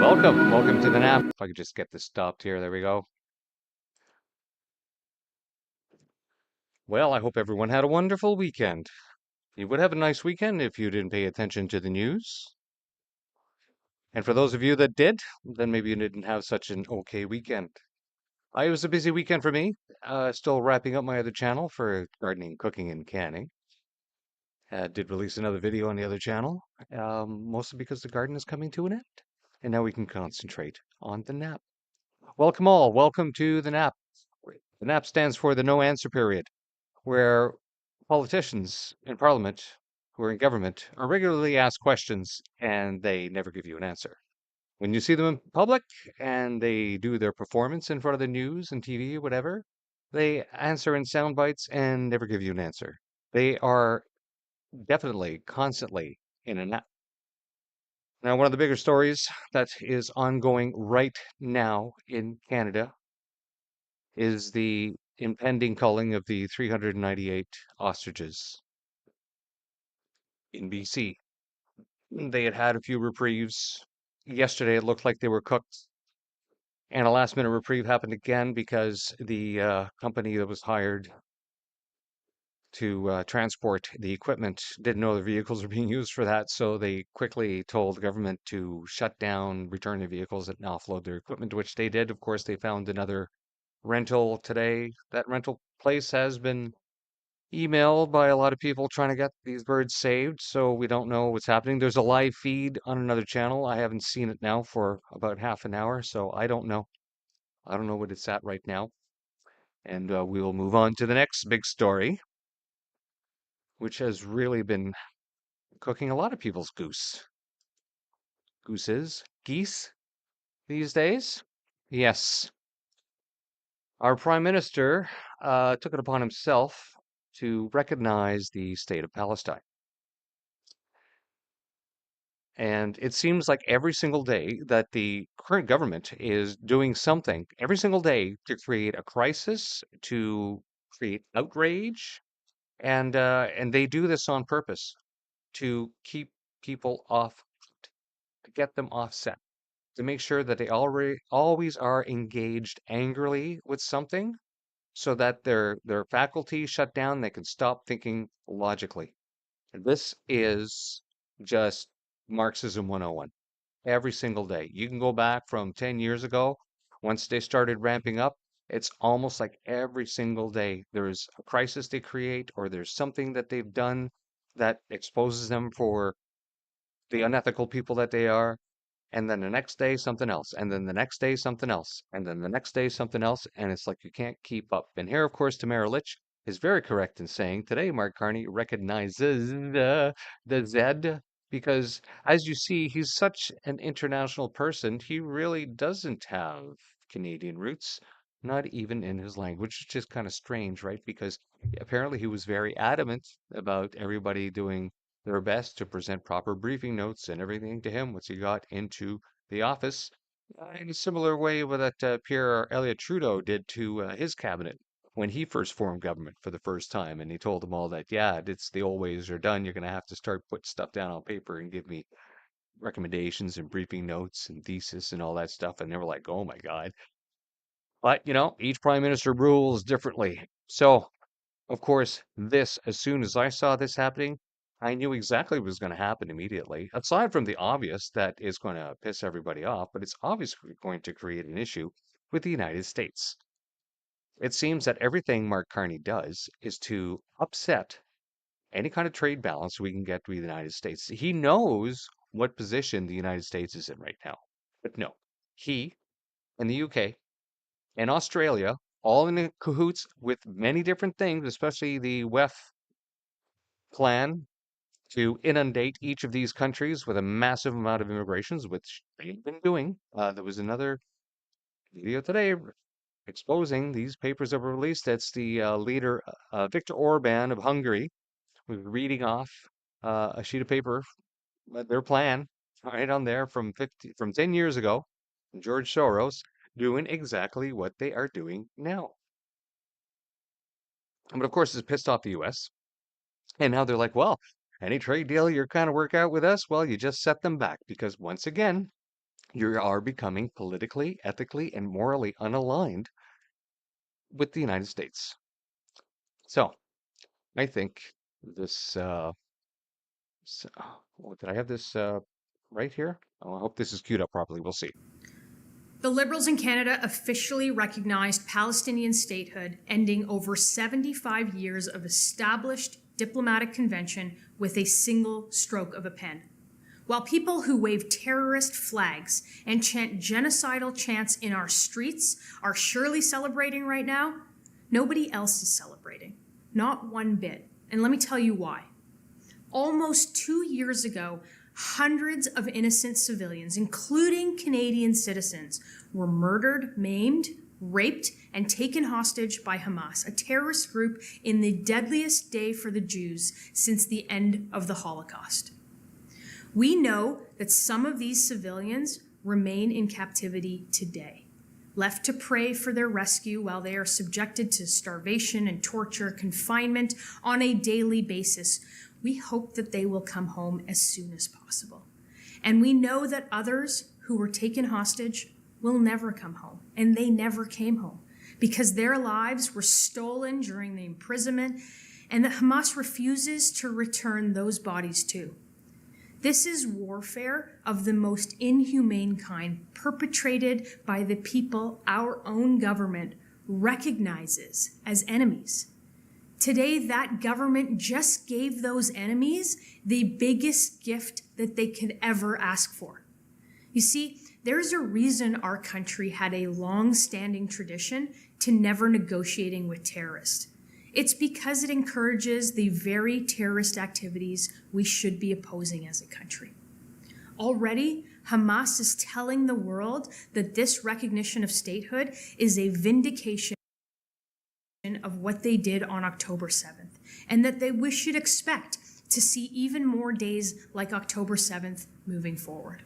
Welcome to the nap. If I could just get this stopped here. There we go. Well, I hope everyone had a wonderful weekend. You would have a nice weekend if you didn't pay attention to the news. And for those of you that did, then maybe you didn't have such an okay weekend. It was a busy weekend for me. Still wrapping up my other channel for gardening, cooking, and canning. Did release another video on the other channel, mostly because the garden is coming to an end. And now we can concentrate on the nap. Welcome all. Welcome to the nap. The nap stands for the no answer period, where politicians in parliament who are in government are regularly asked questions and they never give you an answer. When you see them in public and they do their performance in front of the news and TV, whatever, they answer in sound bites and never give you an answer. They are definitely constantly in a nap. Now, one of the bigger stories that is ongoing right now in Canada is the impending culling of the 398 ostriches in BC. They had had a few reprieves. Yesterday, it looked like they were cooked. And a last minute reprieve happened again because the company that was hired to transport the equipment didn't know the vehicles were being used for that. So they quickly told the government to shut down, return the vehicles, and offload their equipment, which they did. Of course, they found another rental today. That rental place has been emailed by a lot of people trying to get these birds saved, so we don't know what's happening. There's a live feed on another channel. I haven't seen it now for about half an hour, so I don't know. I don't know what it's at right now. And we will move on to the next big story, which has really been cooking a lot of people's geese these days. Yes, our Prime Minister took it upon himself to recognize the state of Palestine. And it seems like every single day that the current government is doing something, every single day to create a crisis, to create outrage, and they do this on purpose to keep people off, to get them offset, to make sure that they already always are engaged angrily with something, so that their faculty shut down, they can stop thinking logically. This is just Marxism 101 every single day. You can go back from 10 years ago, once they started ramping up, it's almost like every single day there's a crisis they create or there's something that they've done that exposes them for the unethical people that they are. And then the next day, something else. And then the next day, something else. And then the next day, something else. And it's like you can't keep up. And here, of course, Tamara Lich is very correct in saying today, Mark Carney recognizes the Z because, as you see, he's such an international person. He really doesn't have Canadian roots, not even in his language, which is kind of strange, right? Because apparently he was very adamant about everybody doing their best to present proper briefing notes and everything to him once he got into the office, in a similar way with that Pierre Elliott Trudeau did to his cabinet when he first formed government for the first time. And he told them all that, yeah, it's the old ways are done. You're going to have to start putting stuff down on paper and give me recommendations and briefing notes and thesis and all that stuff. And they were like, oh my God. But, each prime minister rules differently. So of course, as soon as I saw this happening, I knew exactly what was going to happen immediately. Aside from the obvious that is going to piss everybody off, but it's obviously going to create an issue with the United States. It seems that everything Mark Carney does is to upset any kind of trade balance we can get with the United States. He knows what position the United States is in right now. But no, he and the UK and Australia, all in cahoots with many different things, especially the WEF plan to inundate each of these countries with a massive amount of immigrations, which they've been doing. There was another video today exposing these papers that were released. That's the leader, Viktor Orban of Hungary, was reading off a sheet of paper, their plan, right on there from 10 years ago. George Soros doing exactly what they are doing now. But of course, it's pissed off the U.S. And now they're like, well, any trade deal you're kind of work out with us, well, you just set them back because once again, You are becoming politically, ethically, and morally unaligned with the United States. So I think this. Did I have this right here? Oh, I hope this is queued up properly. We'll see. The Liberals in Canada officially recognized Palestinian statehood, ending over 75 years of established diplomatic convention with a single stroke of a pen. While people who wave terrorist flags and chant genocidal chants in our streets are surely celebrating right now, nobody else is celebrating. Not one bit. And let me tell you why. Almost 2 years ago, hundreds of innocent civilians, including Canadian citizens, were murdered, maimed, raped, and taken hostage by Hamas, a terrorist group in the deadliest day for the Jews since the end of the Holocaust. We know that some of these civilians remain in captivity today, left to pray for their rescue while they are subjected to starvation and torture, confinement on a daily basis. We hope that they will come home as soon as possible. And we know that others who were taken hostage will never come home, and they never came home because their lives were stolen during the imprisonment, and that Hamas refuses to return those bodies too. This is warfare of the most inhumane kind, perpetrated by the people our own government recognizes as enemies. Today, that government just gave those enemies the biggest gift that they could ever ask for. You see, there's a reason our country had a long-standing tradition to never negotiating with terrorists. It's because it encourages the very terrorist activities we should be opposing as a country. Already, Hamas is telling the world that this recognition of statehood is a vindication of what they did on October 7th, and that we should expect to see even more days like October 7th moving forward.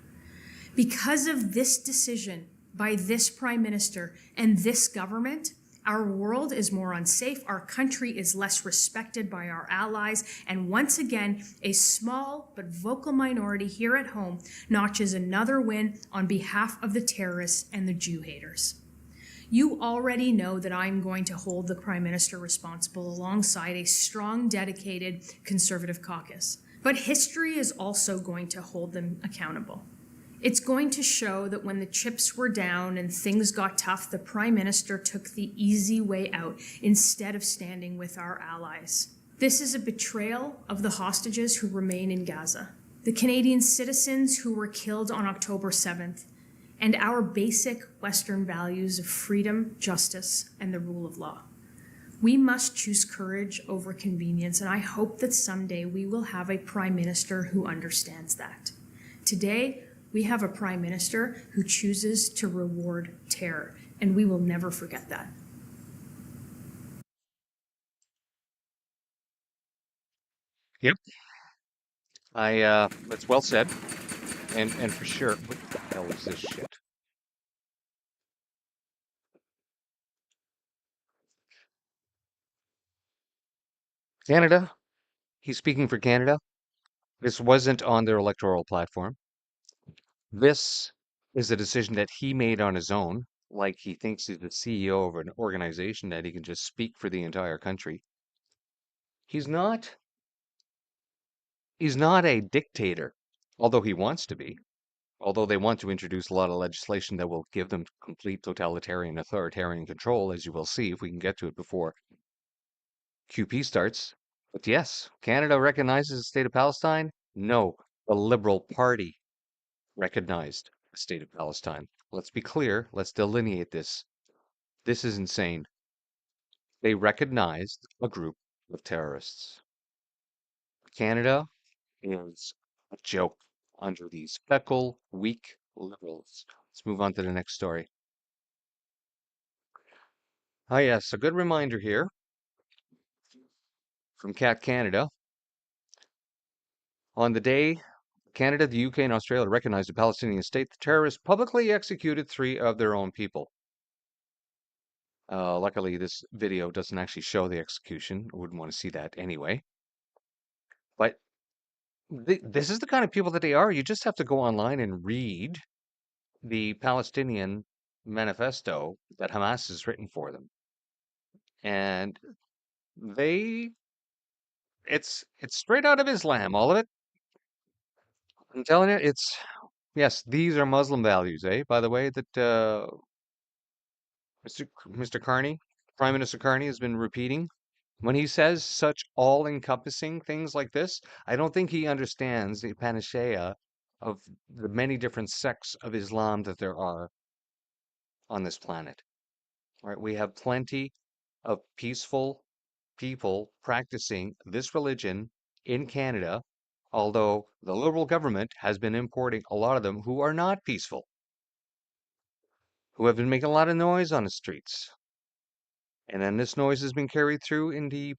Because of this decision by this Prime Minister and this government, our world is more unsafe, our country is less respected by our allies, and once again, a small but vocal minority here at home notches another win on behalf of the terrorists and the Jew haters. You already know that I'm going to hold the Prime Minister responsible alongside a strong, dedicated Conservative caucus. But history is also going to hold them accountable. It's going to show that when the chips were down and things got tough, the Prime Minister took the easy way out instead of standing with our allies. This is a betrayal of the hostages who remain in Gaza, the Canadian citizens who were killed on October 7th, and our basic Western values of freedom, justice, and the rule of law. We must choose courage over convenience, and I hope that someday we will have a Prime Minister who understands that. Today, we have a Prime Minister who chooses to reward terror, and we will never forget that. Yep. That's well said. And for sure, what the hell is this shit? Canada. He's speaking for Canada. This wasn't on their electoral platform. This is a decision that he made on his own, like he thinks he's the CEO of an organization that he can just speak for the entire country. He's not he's not a dictator, although he wants to be. Although they want to introduce a lot of legislation that will give them complete totalitarian authoritarian control, as you will see if we can get to it before QP starts. But yes, Canada recognizes the state of Palestine. No, the Liberal Party recognized the state of Palestine. Let's be clear. Let's delineate this. This is insane. They recognized a group of terrorists. Canada is a joke under these feckle, weak liberals. Let's move on to the next story. Ah, yes, a good reminder here from Cat Canada. On the day Canada, the UK, and Australia recognized the Palestinian state, the terrorists publicly executed 3 of their own people. Luckily, this video doesn't actually show the execution. I wouldn't want to see that anyway. But this is the kind of people that they are. You just have to go online and read the Palestinian manifesto that Hamas has written for them. And they it's straight out of Islam, all of it. I'm telling you, it's yes, these are Muslim values, eh? By the way, that Mr. Carney, Prime Minister Carney, has been repeating. When he says such all-encompassing things like this, I don't think he understands the panacea of the many different sects of Islam that there are on this planet. Right? We have plenty of peaceful people practicing this religion in Canada, although the Liberal government has been importing a lot of them who are not peaceful, who have been making a lot of noise on the streets. And then this noise has been carried through in the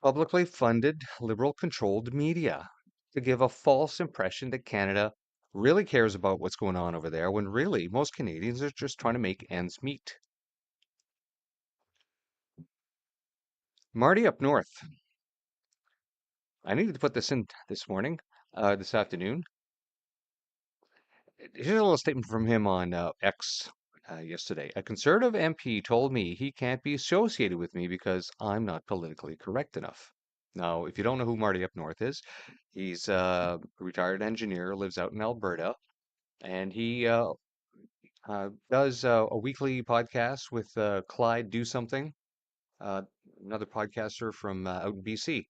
publicly funded, liberal controlled media to give a false impression that Canada really cares about what's going on over there when really most Canadians are just trying to make ends meet. Marty up north. I needed to put this in this morning, this afternoon. Here's a little statement from him on X yesterday. A Conservative MP told me he can't be associated with me because I'm not politically correct enough. Now, if you don't know who Marty up north is, he's a retired engineer, lives out in Alberta, and he does a weekly podcast with Clyde Do Something, uh, another podcaster from out in BC.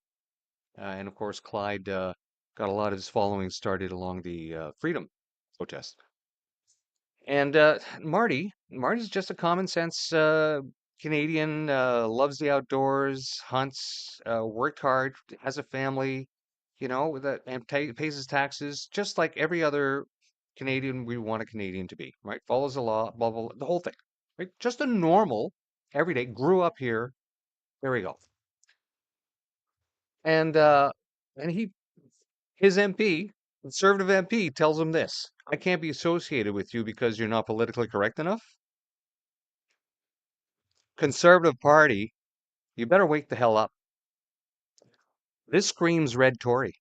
And of course, Clyde got a lot of his following started along the freedom protest. And Marty's just a common sense Canadian, loves the outdoors, hunts, worked hard, has a family, and pays his taxes just like every other Canadian we want a Canadian to be, right? Follows the law, blah, blah, blah, the whole thing, right? Just a normal, everyday, grew up here. There we go. And and his MP, conservative MP, tells him this: I can't be associated with you because you're not politically correct enough. Conservative Party, you better wake the hell up. This screams red Tory.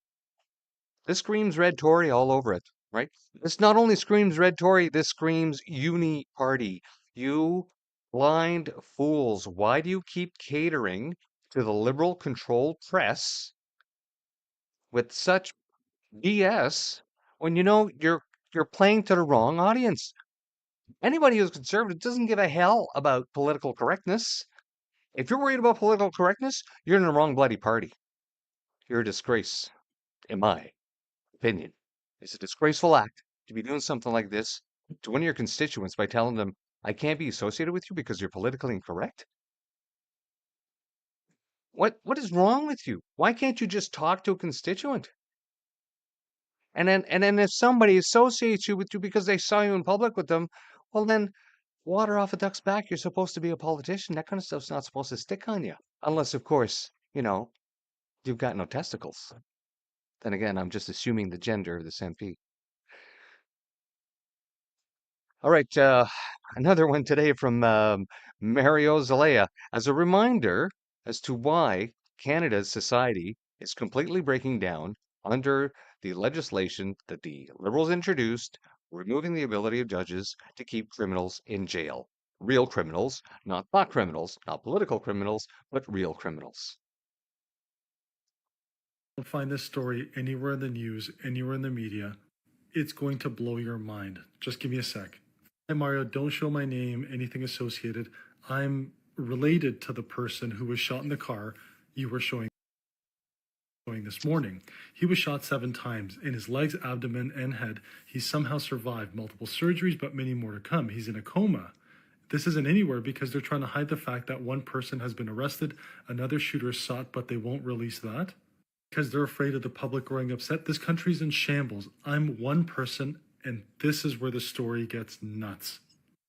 This screams red Tory all over it, right? This not only screams red Tory, this screams uni party. You blind fools. Why do you keep catering to the liberal controlled press with such BS when you know you're playing to the wrong audience? Anybody who's conservative doesn't give a hell about political correctness. If you're worried about political correctness, you're in the wrong bloody party. You're a disgrace, in my opinion. It's a disgraceful act to be doing something like this to one of your constituents by telling them, I can't be associated with you because you're politically incorrect. What is wrong with you? Why can't you just talk to a constituent? And then if somebody associates you with you because they saw you in public with them, well then water off a duck's back. You're supposed to be a politician. That kind of stuff's not supposed to stick on you. Unless, of course, you've got no testicles. Then again, I'm just assuming the gender of this MP. All right, another one today from Mario Zalea. As a reminder as to why Canada's society is completely breaking down under the legislation that the Liberals introduced, removing the ability of judges to keep criminals in jail. Real criminals, not thought criminals, not political criminals, but real criminals. You'll find this story anywhere in the news, anywhere in the media. It's going to blow your mind. Just give me a sec. Hi, Mario. Don't show my name, anything associated. I'm related to the person who was shot in the car you were showing this morning. He was shot 7 times in his legs, abdomen, and head. He somehow survived multiple surgeries, but many more to come. He's in a coma. This isn't anywhere because they're trying to hide the fact that one person has been arrested, another shooter is sought, but they won't release that because they're afraid of the public growing upset. This country's in shambles. I'm one person, and this is where the story gets nuts.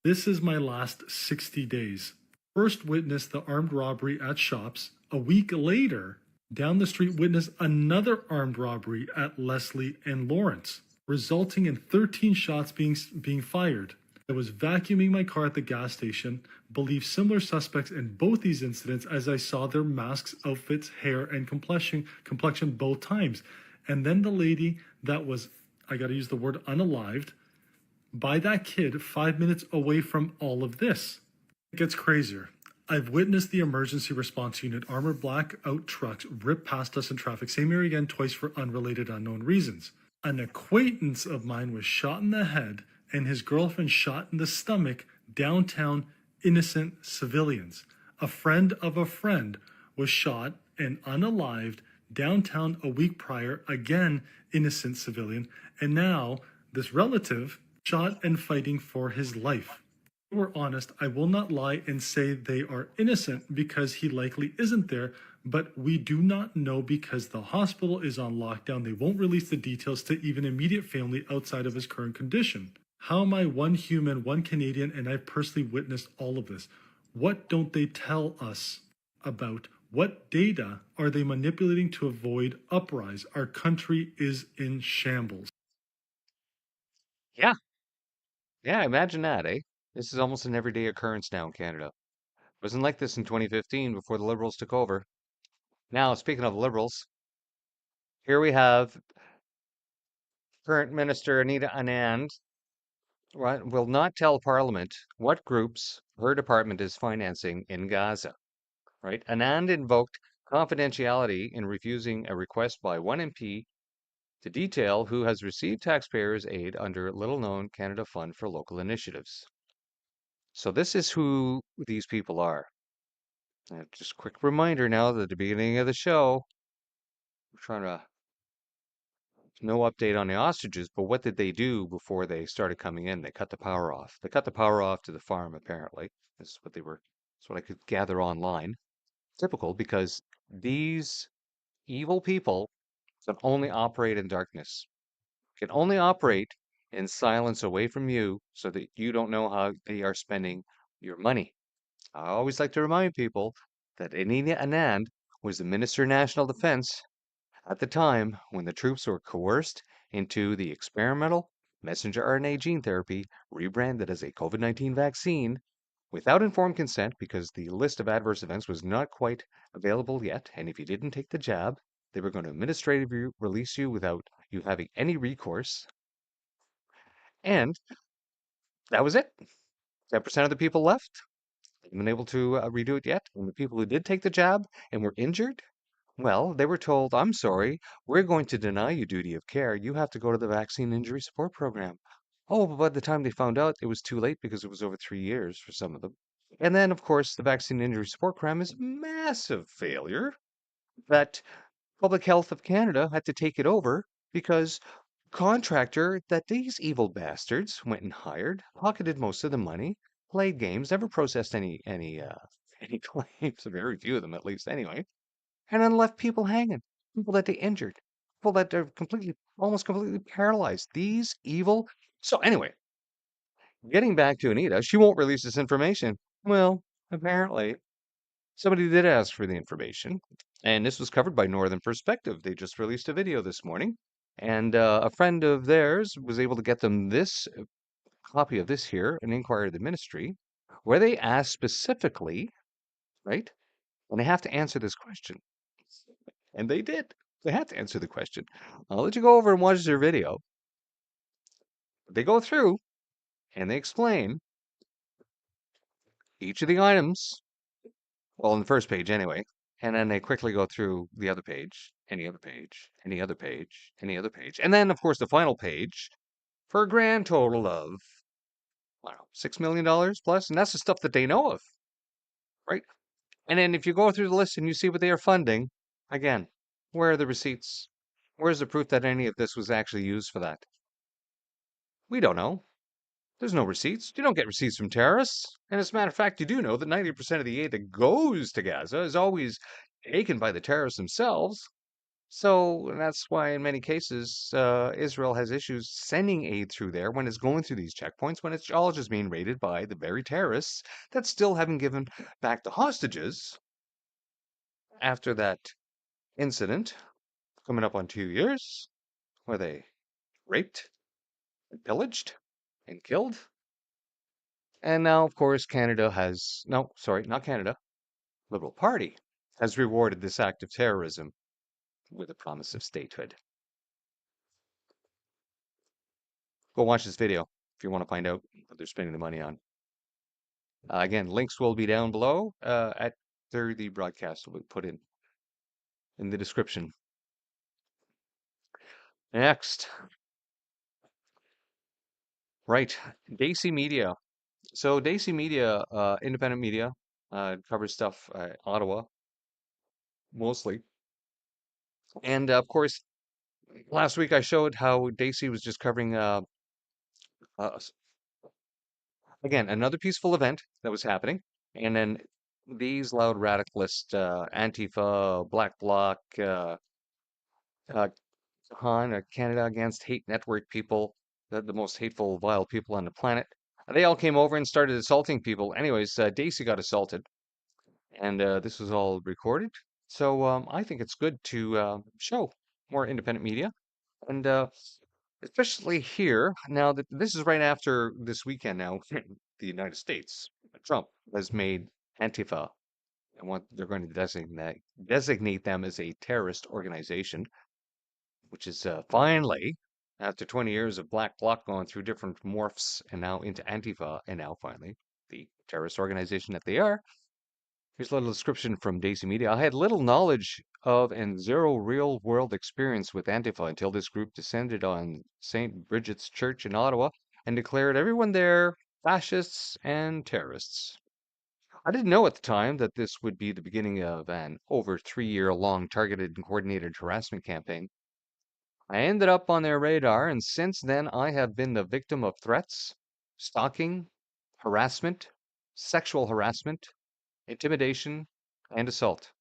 This is my last 60 days. First witnessed the armed robbery at shops. A week later, down the street witnessed another armed robbery at Leslie and Lawrence, resulting in 13 shots being fired. I was vacuuming my car at the gas station, believed similar suspects in both these incidents as I saw their masks, outfits, hair, and complexion both times. And then the lady that was, I gotta use the word unalived, by that kid 5 minutes away from all of this. It gets crazier. I've witnessed the emergency response unit armored blackout trucks rip past us in traffic, same area again twice for unrelated unknown reasons. An acquaintance of mine was shot in the head and his girlfriend shot in the stomach downtown, innocent civilians. A friend of a friend was shot and unalived downtown a week prior, again innocent civilian, and now this relative shot and fighting for his life. If we're honest, I will not lie and say they are innocent because he likely isn't there, but we do not know because the hospital is on lockdown. They won't release the details to even immediate family outside of his current condition. How am I one human, one Canadian, and I've personally witnessed all of this? What don't they tell us about? What data are they manipulating to avoid uprise? Our country is in shambles. Yeah, yeah, imagine that, eh? This is almost an everyday occurrence now in Canada. It wasn't like this in 2015 before the Liberals took over. Now, speaking of Liberals, here we have current Minister Anita Anand, right, will not tell Parliament what groups her department is financing in Gaza. Right? Anand invoked confidentiality in refusing a request by one MP to detail who has received taxpayers' aid under little-known Canada Fund for Local Initiatives. So this is who these people are. Just quick reminder now that at the beginning of the show, we're trying to no update on the hostages, but what did they do before they started coming in? They cut the power off. They cut the power off to the farm, apparently. This is what they were, that's what I could gather online. Typical because these evil people can only operate in darkness, can only operate in silence away from you so that you don't know how they are spending your money. I always like to remind people that Anita Anand was the Minister of National Defense at the time when the troops were coerced into the experimental messenger RNA gene therapy rebranded as a COVID 19 vaccine without informed consent because the list of adverse events was not quite available yet. And if you didn't take the jab, they were going to administratively release you without you having any recourse. And that was it. 10% of the people left. Haven't been able to redo it yet. And the people who did take the jab and were injured, well, they were told, I'm sorry, we're going to deny you duty of care. You have to go to the Vaccine Injury Support Program. Oh, but by the time they found out, it was too late because it was over 3 years for some of them. And then, of course, the Vaccine Injury Support Program is a massive failure that Public Health of Canada had to take it over because contractor that these evil bastards went and hired, pocketed most of the money, played games, never processed any claims, very few of them at least anyway, and then left people hanging, people that they injured, people that are completely, almost completely paralyzed. These evil. So anyway, getting back to Anita, she won't release this information. Well, apparently somebody did ask for the information, and this was covered by Northern Perspective. They just released a video this morning, and a friend of theirs was able to get them this copy of this here, an inquiry of the ministry, where they asked specifically, right? And they have to answer this question. And they did. They had to answer the question. I'll let you go over and watch their video. They go through and they explain each of the items, well, on the first page anyway, and then they quickly go through the other page, any other page, any other page, any other page, and then, of course, the final page for a grand total of, I don't know, $6 million plus, and that's the stuff that they know of, right? And then if you go through the list and you see what they are funding, again, where are the receipts? Where's the proof that any of this was actually used for that? We don't know. There's no receipts. You don't get receipts from terrorists. And as a matter of fact, you do know that 90% of the aid that goes to Gaza is always taken by the terrorists themselves. So that's why, in many cases, Israel has issues sending aid through there when it's going through these checkpoints, when it's all just being raided by the very terrorists that still haven't given back the hostages after that incident coming up on 2 years, where they raped and pillaged and killed. And now, of course, Canada has, no, sorry, not Canada, Liberal Party has rewarded this act of terrorism with a promise of statehood. Go watch this video. if you want to find out what they're spending the money on. Again, links will be down below after the broadcast will be put in the description. Next, right, Daisy Media. So Daisy Media, independent media, covers stuff Ottawa mostly, and of course, last week I showed how Daisy was just covering uh, again another peaceful event that was happening, and then these loud radicalist Antifa, Black Bloc, uh, Canada Against Hate Network people, the most hateful, vile people on the planet. They all came over and started assaulting people. Anyways, Daisy got assaulted, and this was all recorded. So I think it's good to show more independent media, and especially here now that this is right after this weekend. Now, the United States, Trump has made Antifa and what they're going to designate them as a terrorist organization, which is finally, after 20 years of Black Bloc going through different morphs and now into Antifa, and now finally the terrorist organization that they are. Here's a little description from Daisy Media. I had little knowledge of and zero real world experience with Antifa until this group descended on St. Bridget's Church in Ottawa and declared everyone there fascists and terrorists. I didn't know at the time that this would be the beginning of an over 3 year long targeted and coordinated harassment campaign. I ended up on their radar, and since then I have been the victim of threats, stalking, harassment, sexual harassment, intimidation, and assault.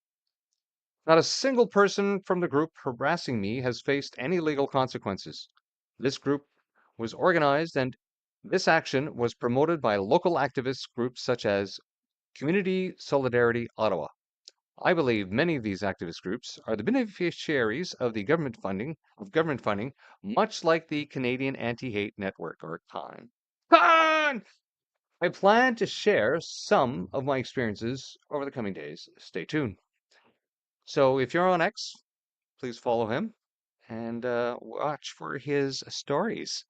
Not a single person from the group harassing me has faced any legal consequences. This group was organized and this action was promoted by local activist groups such as Community Solidarity Ottawa. I believe many of these activist groups are the beneficiaries of the government funding, much like the Canadian Anti-Hate Network or CON. CON! I plan to share some of my experiences over the coming days. Stay tuned. So if you're on X, please follow him and watch for his stories.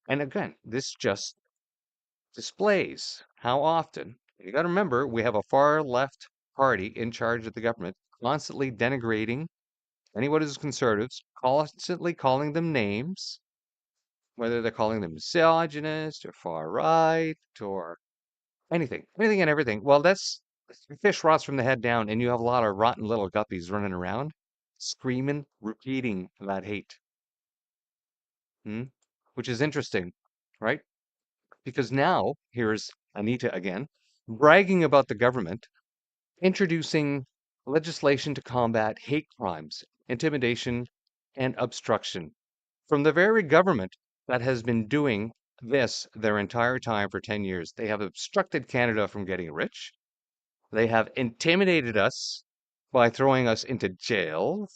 And again, this just displays how often, you got to remember, we have a far left party in charge of the government, constantly denigrating anyone who's conservatives, constantly calling them names, whether they're calling them misogynist or far right or anything and everything. Well, that's fish rots from the head down, and you have a lot of rotten little guppies running around, screaming, repeating that hate, hmm? Which is interesting, right? Because now here's Anita again, bragging about the government, introducing legislation to combat hate crimes, intimidation, and obstruction from the very government that has been doing this their entire time for 10 years. They have obstructed Canada from getting rich. They have intimidated us by throwing us into jail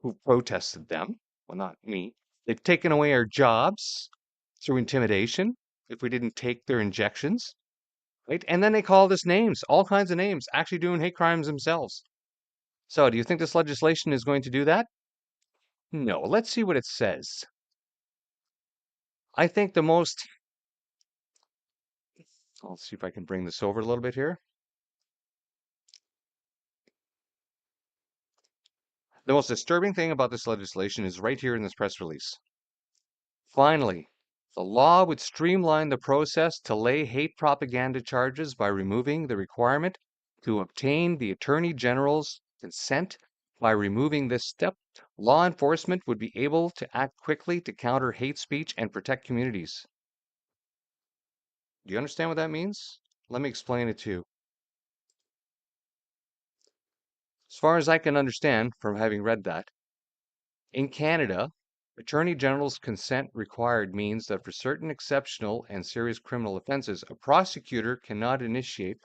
who protested them. Well, not me. They've taken away our jobs through intimidation if we didn't take their injections, right? And then they called us names, all kinds of names, actually doing hate crimes themselves. So, do you think this legislation is going to do that? No. Let's see what it says. I think I'll see if I can bring this over a little bit here. The most disturbing thing about this legislation is right here in this press release. Finally, the law would streamline the process to lay hate propaganda charges by removing the requirement to obtain the Attorney General's consent. By removing this step, law enforcement would be able to act quickly to counter hate speech and protect communities. Do you understand what that means? Let me explain it to you. As far as I can understand from having read that, in Canada, Attorney General's consent required means that for certain exceptional and serious criminal offenses, a prosecutor cannot initiate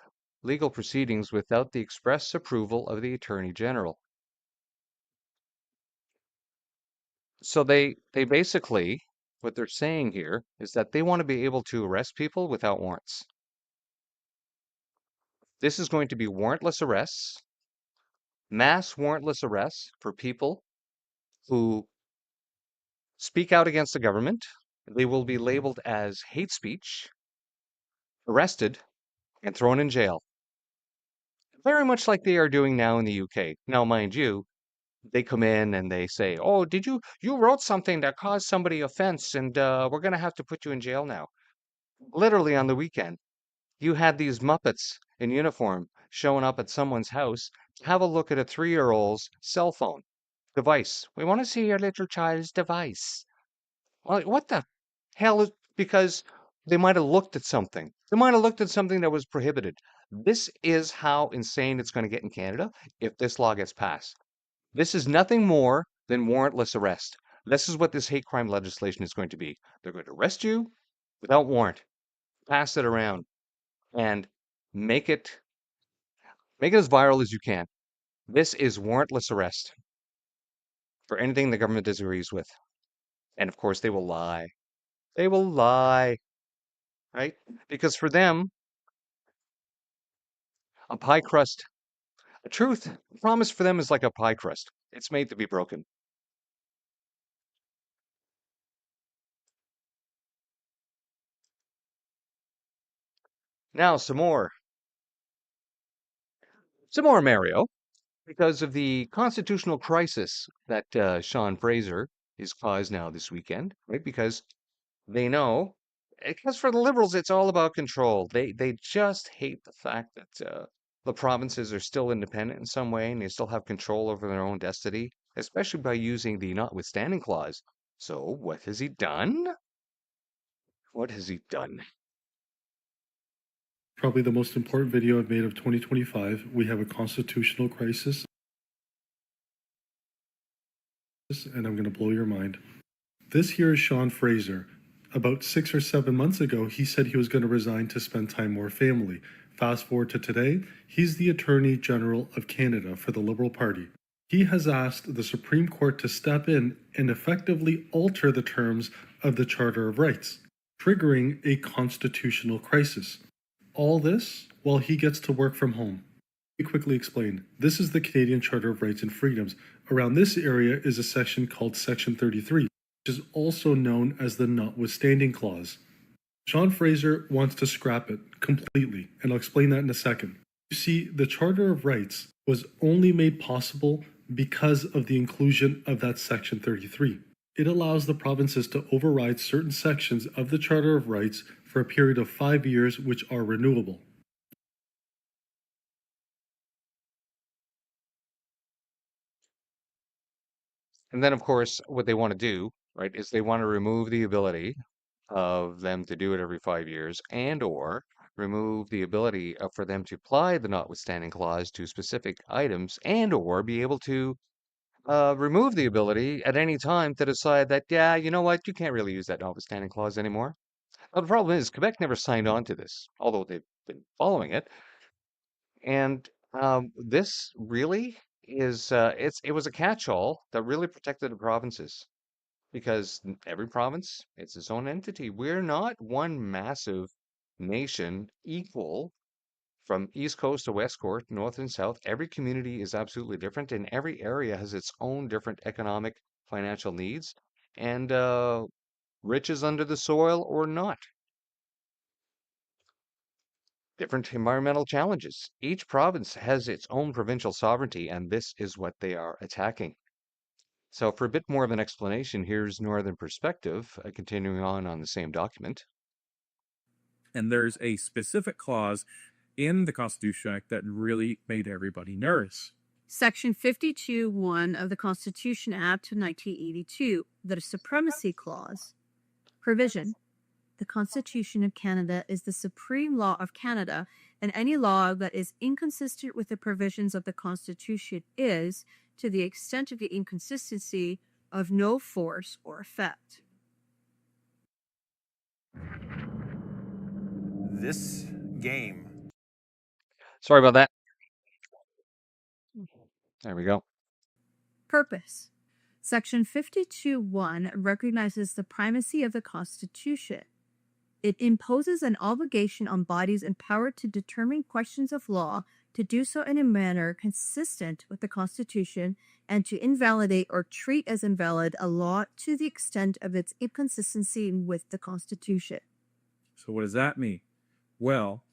legal proceedings without the express approval of the Attorney General. So they basically, what they're saying here is that they want to be able to arrest people without warrants. This is going to be warrantless arrests, mass warrantless arrests for people who speak out against the government, they will be labeled as hate speech, arrested, and thrown in jail. Very much like they are doing now in the UK. Now, mind you, they come in and they say, "Oh, you wrote something that caused somebody offense, and we're going to have to put you in jail now." Literally on the weekend, you had these Muppets in uniform showing up at someone's house to have a look at a 3-year-old's cell phone device. We want to see your little child's device. Well, what the hell is because they might have looked at something. They might have looked at something that was prohibited. This is how insane it's going to get in Canada if this law gets passed. This is nothing more than warrantless arrest. This is what this hate crime legislation is going to be. They're going to arrest you without warrant, pass it around, and make it as viral as you can. This is warrantless arrest for anything the government disagrees with. And of course, they will lie. They will lie, right? Because for them, a pie crust, a truth, a promise for them is like a pie crust. It's made to be broken. Now, some more, Mario, because of the constitutional crisis that Sean Fraser is caused now this weekend, right? Because they know, because for the liberals, it's all about control. They just hate the fact that the provinces are still independent in some way and they still have control over their own destiny, especially by using the notwithstanding clause. So what has he done? What has he done? Probably the most important video I've made of 2025. We have a constitutional crisis, and I'm going to blow your mind. This here is Sean Fraser. About 6 or 7 months ago, he said he was going to resign to spend time more family. Fast forward to today, he's the Attorney General of Canada for the Liberal Party. He has asked the Supreme Court to step in and effectively alter the terms of the Charter of Rights, triggering a constitutional crisis. All this while he gets to work from home. Let me quickly explain. This is the Canadian Charter of Rights and Freedoms. Around this area is a section called Section 33, which is also known as the Notwithstanding Clause. Sean Fraser wants to scrap it completely, and I'll explain that in a second. You see, the Charter of Rights was only made possible because of the inclusion of that Section 33. It allows the provinces to override certain sections of the Charter of Rights for a period of 5 years, which are renewable. And then, of course, what they want to do, right, is they want to remove the ability of them to do it every 5 years and or remove the ability for them to apply the notwithstanding clause to specific items and or be able to remove the ability at any time to decide that, yeah, you know what, you can't really use that notwithstanding clause anymore. Well, the problem is Quebec never signed on to this, although they've been following it. And this really is it was a catch-all that really protected the provinces because every province, it's its own entity. We're not one massive nation equal from East Coast to West Coast, North and South. Every community is absolutely different, and every area has its own different economic, financial needs, and riches under the soil or not. Different environmental challenges. Each province has its own provincial sovereignty, and this is what they are attacking. So, for a bit more of an explanation, here's Northern Perspective, continuing on the same document. And there's a specific clause in the Constitution Act that really made everybody nervous. Section 52(1) of the Constitution Act of 1982, the Supremacy Clause. Provision. The Constitution of Canada is the supreme law of Canada, and any law that is inconsistent with the provisions of the Constitution is, to the extent of the inconsistency, of no force or effect. This game. Sorry about that. There we go. Purpose. Section 52(1) recognizes the primacy of the Constitution. It imposes an obligation on bodies empowered to determine questions of law to do so in a manner consistent with the Constitution and to invalidate or treat as invalid a law to the extent of its inconsistency with the Constitution. So, what does that mean? Well,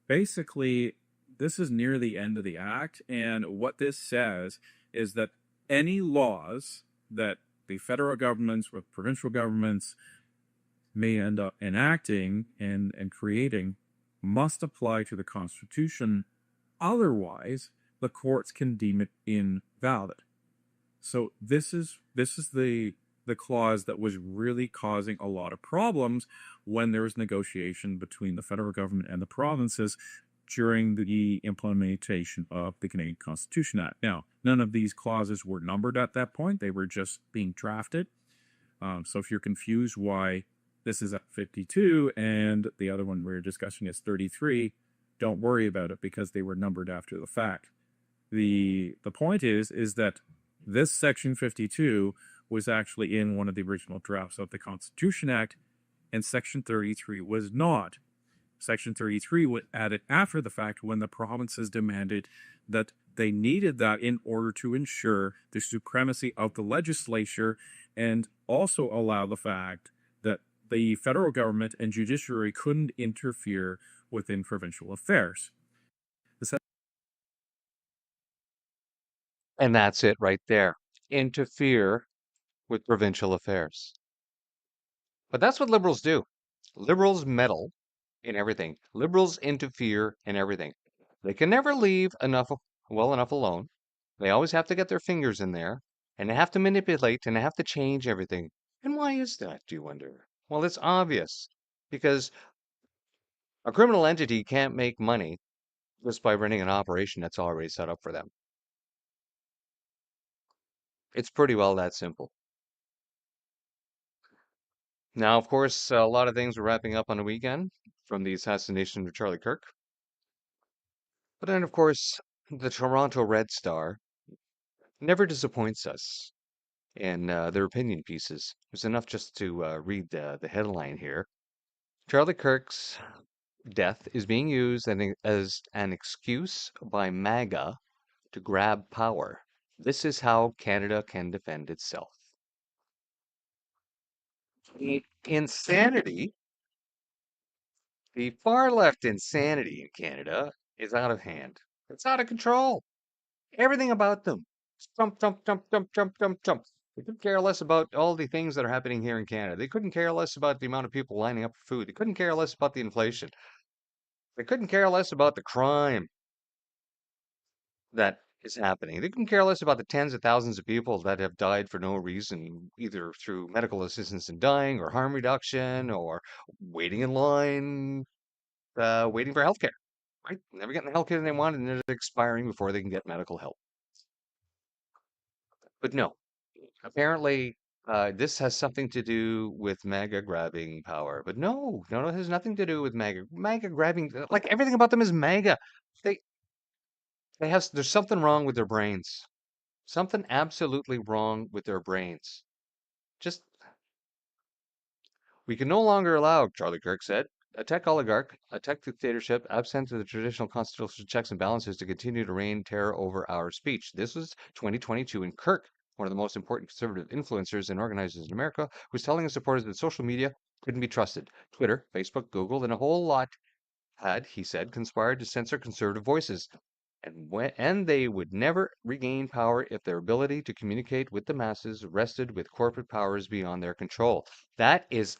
basically, this is near the end of the act, and what this says is that any laws that the federal governments or provincial governments may end up enacting and creating must apply to the Constitution. Otherwise, the courts can deem it invalid. So this is the clause that was really causing a lot of problems when there was negotiation between the federal government and the provinces during the implementation of the Canadian Constitution Act. Now, none of these clauses were numbered at that point. They were just being drafted. So if you're confused why this is at 52 and the other one we're discussing is 33, don't worry about it because they were numbered after the fact. The point is that this section 52 was actually in one of the original drafts of the Constitution Act, and section 33 was not. Section 33 was added after the fact when the provinces demanded that they needed that in order to ensure the supremacy of the legislature and also allow the fact that the federal government and judiciary couldn't interfere within provincial affairs. And that's it right there. Interfere with provincial affairs. But that's what liberals do. Liberals meddle in everything. Liberals interfere in everything. They can never leave well enough alone. They always have to get their fingers in there, and they have to manipulate, and they have to change everything. And why is that, do you wonder? Well, it's obvious. Because a criminal entity can't make money just by running an operation that's already set up for them. It's pretty well that simple. Now, of course, a lot of things were wrapping up on the weekend from the assassination of Charlie Kirk. But then, of course, the Toronto Red Star never disappoints us in their opinion pieces. There's enough just to read the headline here. Charlie Kirk's death is being used as an excuse by MAGA to grab power. This is how Canada can defend itself. The insanity, the far left insanity in Canada is out of hand. It's out of control. Everything about them. Trump, Trump, Trump, Trump, Trump, Trump, Trump. They couldn't care less about all the things that are happening here in Canada. They couldn't care less about the amount of people lining up for food. They couldn't care less about the inflation. They couldn't care less about the crime that is happening. They couldn't care less about the tens of thousands of people that have died for no reason, either through medical assistance in dying or harm reduction or waiting in line, waiting for healthcare. Right? Never getting the healthcare they want and they're expiring before they can get medical help. But no, apparently this has something to do with MAGA grabbing power. But no, it has nothing to do with MAGA. MAGA grabbing, like everything about them is MAGA. They there's something wrong with their brains. Something absolutely wrong with their brains. Just, we can no longer allow, Charlie Kirk said, a tech oligarch, a tech dictatorship absent of the traditional constitutional checks and balances to continue to reign terror over our speech. This was 2022, and Kirk, one of the most important conservative influencers and organizers in America, was telling his supporters that social media couldn't be trusted. Twitter, Facebook, Google, and a whole lot had, he said, conspired to censor conservative voices. And they would never regain power if their ability to communicate with the masses rested with corporate powers beyond their control. That is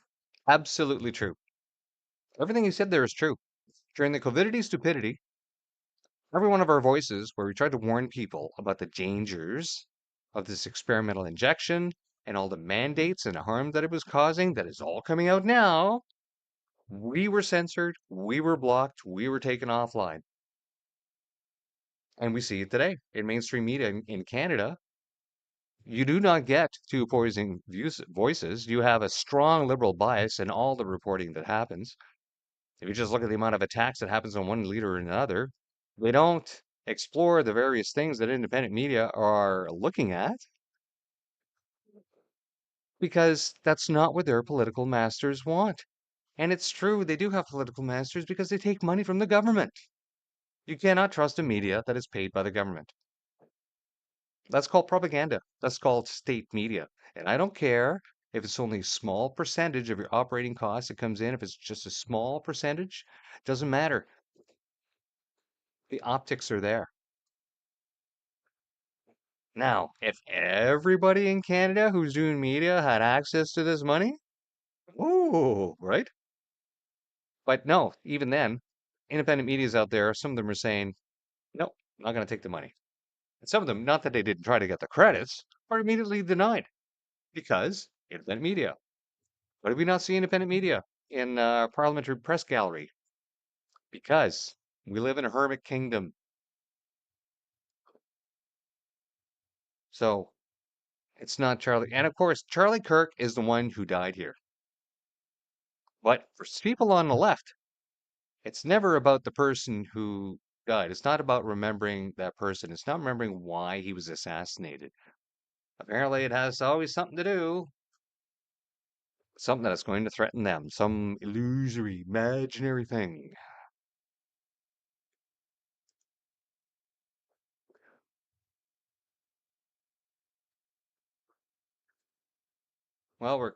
absolutely true. Everything he said there is true. During the COVIDity stupidity, every one of our voices where we tried to warn people about the dangers of this experimental injection and all the mandates and the harm that it was causing, that is all coming out now, we were censored, we were blocked, we were taken offline. And we see it today in mainstream media in Canada. You do not get two opposing voices. You have a strong liberal bias in all the reporting that happens. If you just look at the amount of attacks that happens on one leader or another, they don't explore the various things that independent media are looking at because that's not what their political masters want. And it's true, they do have political masters because they take money from the government. You cannot trust a media that is paid by the government. That's called propaganda. That's called state media. And I don't care if it's only a small percentage of your operating costs that comes in, if it's just a small percentage, doesn't matter. The optics are there. Now, if everybody in Canada who's doing media had access to this money, ooh, right? But no, even then, independent media's out there, some of them are saying, no, I'm not going to take the money. And some of them, not that they didn't try to get the credits, are immediately denied because independent media. Why do we not see independent media in parliamentary press gallery? Because we live in a hermit kingdom. So it's not Charlie. And of course, Charlie Kirk is the one who died here. But for people on the left, it's never about the person who died. It's not about remembering that person. It's not remembering why he was assassinated. Apparently, it has always something to do, something that's going to threaten them, some illusory, imaginary thing. Well, we're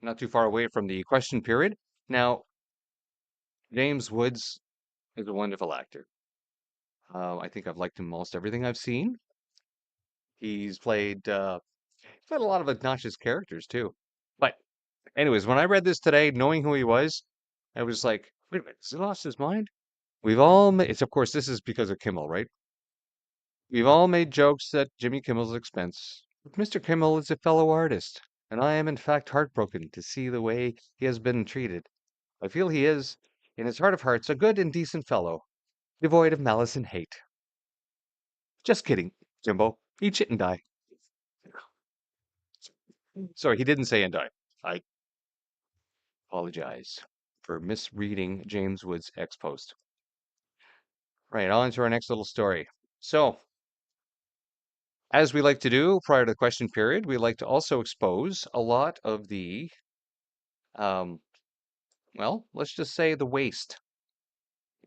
not too far away from the question period. Now, James Woods is a wonderful actor. I think I've liked him most everything I've seen. He's played a lot of obnoxious characters too. But anyways, when I read this today, knowing who he was, I was like, wait a minute, has he lost his mind? We've all made, it's of course, this is because of Kimmel, right? We've all made jokes at Jimmy Kimmel's expense. But Mr. Kimmel is a fellow artist, and I am in fact heartbroken to see the way he has been treated. I feel he is, in his heart of hearts, a good and decent fellow, devoid of malice and hate. Just kidding, Jimbo. Eat shit and die. Sorry, he didn't say and die. I apologize for misreading James Wood's ex post. Right, on to our next little story. So, as we like to do prior to the question period, we like to also expose a lot of the, um, well, let's just say the waste,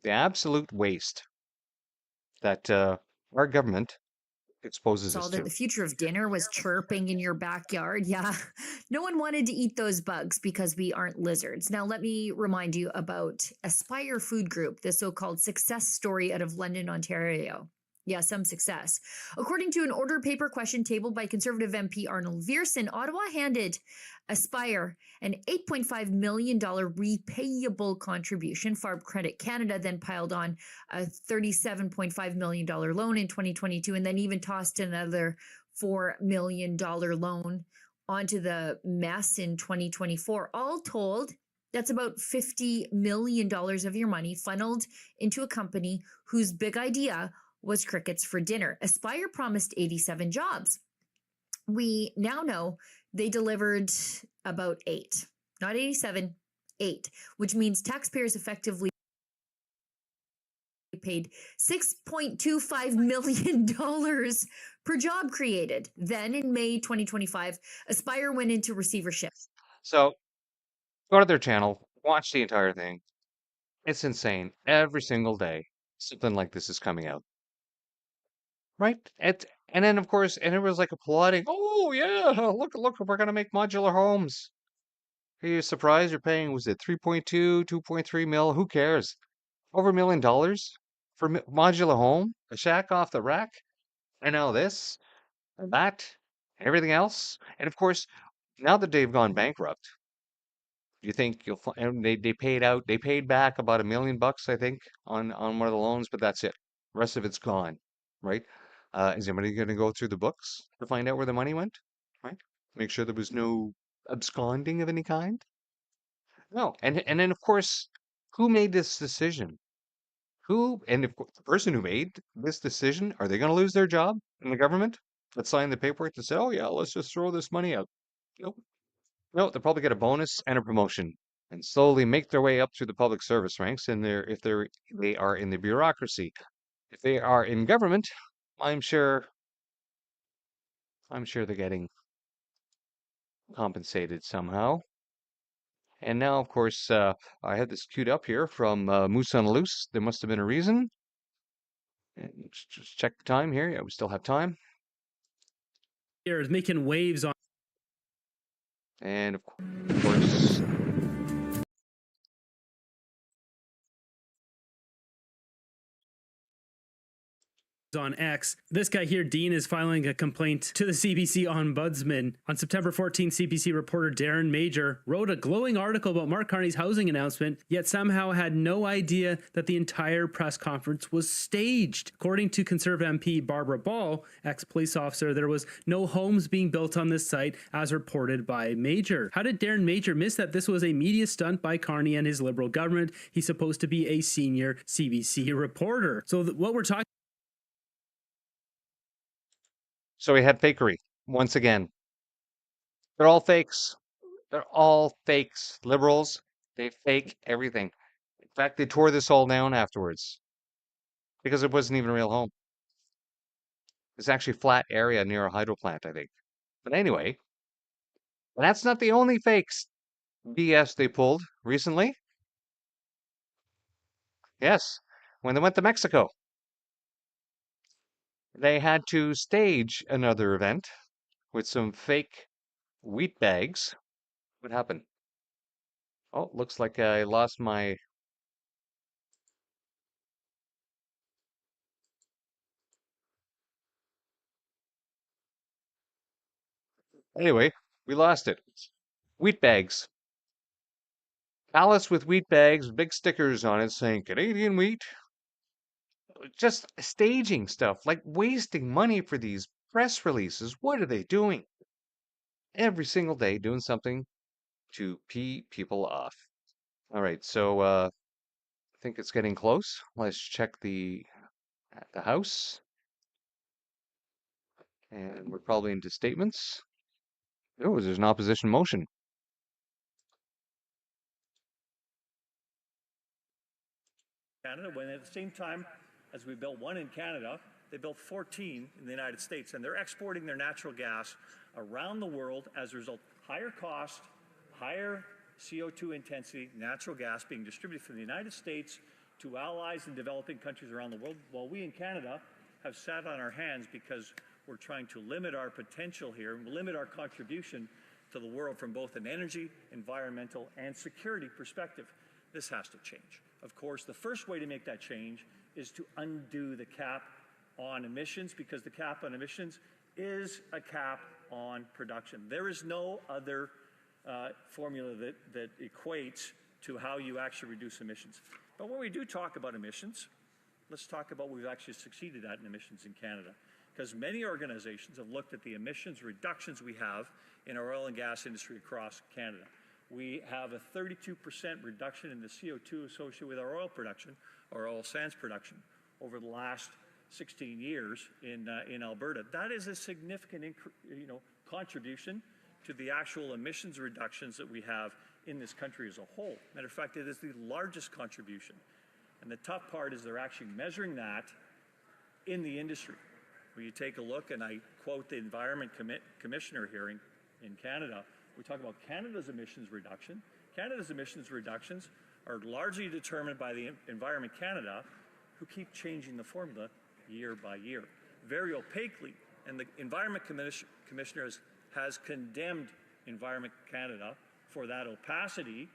the absolute waste that our government exposes Saw us that to. the future of dinner was chirping in your backyard. Yeah, no one wanted to eat those bugs because we aren't lizards. Now, let me remind you about Aspire Food Group, the so called success story out of London, Ontario. Yeah, some success. According to an order paper question tabled by Conservative MP Arnold Viersen, Ottawa handed Aspire an $8.5 million repayable contribution. Farb Credit Canada then piled on a $37.5 million loan in 2022 and then even tossed another $4 million loan onto the mess in 2024. All told, that's about $50 million of your money funneled into a company whose big idea was crickets for dinner. Aspire promised 87 jobs. We now know they delivered about 8, not 87, 8, which means taxpayers effectively paid $6.25 million per job created. Then in May 2025, Aspire went into receivership. So, go to their channel, watch the entire thing. It's insane. Every single day, something like this is coming out. Right? And then, of course, and it was like applauding. Oh, yeah, look, we're going to make modular homes. Are you surprised you're paying, was it 3.2, 2.3 mil? Who cares? Over $1 million for modular home, a shack off the rack, and now this, and that, and everything else. And of course, now that they've gone bankrupt, you think you'll find, and they paid back about $1 million, I think, on one of the loans, but that's it. The rest of it's gone, right? Is anybody going to go through the books to find out where the money went, right? Make sure there was no absconding of any kind. No, and then of course, who made this decision? Who, and if the person who made this decision, are they going to lose their job in the government that signed the paperwork to say, oh yeah, let's just throw this money out? Nope. No, they'll probably get a bonus and a promotion and slowly make their way up through the public service ranks. And if they are in the bureaucracy, if they are in government, I'm sure, I'm sure they're getting compensated somehow. And now, of course, I had this queued up here from Moose on Loose. There must have been a reason. And just check the time here. Yeah, we still have time. Here is making waves on. And of course, On X. This guy here, Dean, is filing a complaint to the CBC Ombudsman. On September 14, CBC reporter Darren Major wrote a glowing article about Mark Carney's housing announcement, yet somehow had no idea that the entire press conference was staged. According to Conservative MP Barbara Ball, ex-police officer, there was no homes being built on this site as reported by Major. How did Darren Major miss that this was a media stunt by Carney and his Liberal government? He's supposed to be a senior CBC reporter. So what we're talking so we had fakery once again. They're all fakes. They're all fakes. Liberals, they fake everything. In fact, they tore this all down afterwards because it wasn't even a real home. It's actually a flat area near a hydro plant, I think. But anyway, that's not the only fakes BS they pulled recently. Yes, when they went to Mexico, they had to stage another event with some fake wheat bags. What happened? Oh, looks like I lost my... Anyway, we lost it. Wheat bags. Pallets with wheat bags, big stickers on it saying Canadian wheat. Just staging stuff, like wasting money for these press releases. What are they doing? Every single day doing something to pee people off. All right, so I think it's getting close. Let's check the House. And we're probably into statements. Oh, there's an opposition motion. Canada, when at the same time as we built one in Canada, they built 14 in the United States, and they're exporting their natural gas around the world as a result. Higher cost, higher CO2 intensity natural gas being distributed from the United States to allies in developing countries around the world, while we in Canada have sat on our hands because we're trying to limit our potential here, limit our contribution to the world from both an energy, environmental, and security perspective. This has to change. Of course, the first way to make that change is to undo the cap on emissions, because the cap on emissions is a cap on production. There is no other formula that equates to how you actually reduce emissions. But when we do talk about emissions, let's talk about what we've actually succeeded at in emissions in Canada. Because many organizations have looked at the emissions reductions we have in our oil and gas industry across Canada. We have a 32% reduction in the CO2 associated with our oil production, or oil sands production, over the last 16 years in Alberta. That is a significant contribution to the actual emissions reductions that we have in this country as a whole. Matter of fact, it is the largest contribution. And the tough part is they're actually measuring that in the industry. When you take a look, and I quote the Environment Commissioner here in Canada, we talk about Canada's emissions reduction. Canada's emissions reductions are largely determined by the Environment Canada, who keep changing the formula year by year, very opaquely. And the Environment Commissioner has condemned Environment Canada for that opacity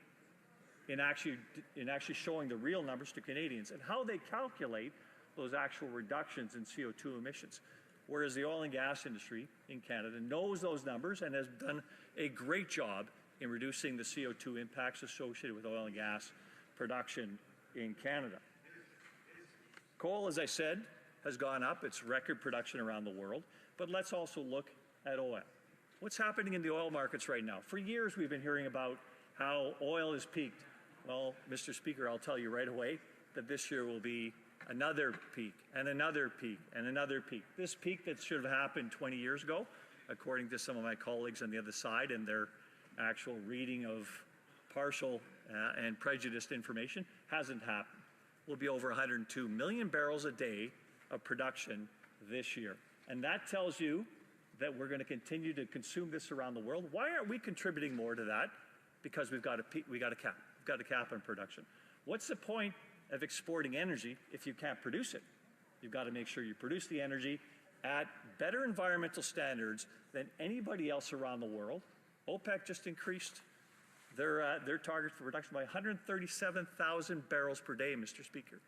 in actually showing the real numbers to Canadians and how they calculate those actual reductions in CO2 emissions. Whereas the oil and gas industry in Canada knows those numbers and has done a great job in reducing the CO2 impacts associated with oil and gas production in Canada. Coal, as I said, has gone up. It's record production around the world. But let's also look at oil. What's happening in the oil markets right now? For years, we've been hearing about how oil is peaked. Well, Mr. Speaker, I'll tell you right away that this year will be another peak, and another peak, and another peak. This peak that should have happened 20 years ago, according to some of my colleagues on the other side and their actual reading of partial and prejudiced information, hasn't happened. Will be over 102 million barrels a day of production this year. And that tells you that we're going to continue to consume this around the world. Why aren't we contributing more to that? Because we've got a cap. We've got a cap on production. What's the point of exporting energy if you can't produce it? You've got to make sure you produce the energy at better environmental standards than anybody else around the world. OPEC just increased their target for production by 137,000 barrels per day, Mr. Speaker.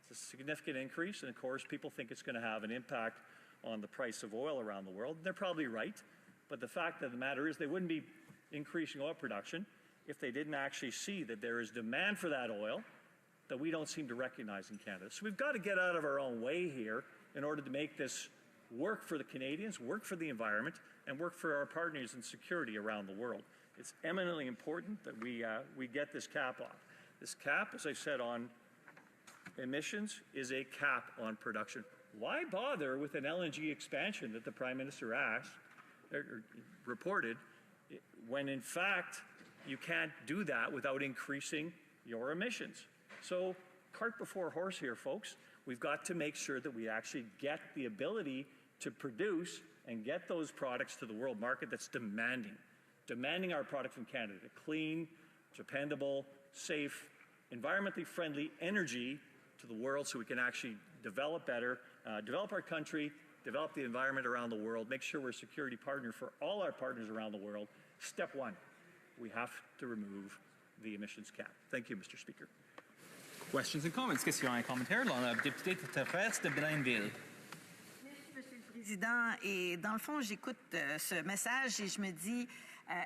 It's a significant increase, and of course, people think it's going to have an impact on the price of oil around the world. They're probably right, but the fact of the matter is they wouldn't be increasing oil production if they didn't actually see that there is demand for that oil that we don't seem to recognize in Canada. So we've got to get out of our own way here in order to make this work for the Canadians, work for the environment, and work for our partners in security around the world. It's eminently important that we get this cap off. This cap, as I said, on emissions is a cap on production. Why bother with an LNG expansion that the Prime Minister asked or reported when in fact you can't do that without increasing your emissions? So cart before horse here, folks. We've got to make sure that we actually get the ability to produce and get those products to the world market that's demanding our product from Canada, clean, dependable, safe, environmentally friendly energy to the world so we can actually develop better, develop our country, develop the environment around the world, make sure we're a security partner for all our partners around the world. Step one, we have to remove the emissions cap. Thank you, Mr. Speaker. Questions and comments? Questions et commentaires. La députée de Terrestre de Blainville. Monsieur le Président, et dans le fond, j'écoute ce message et je me dis,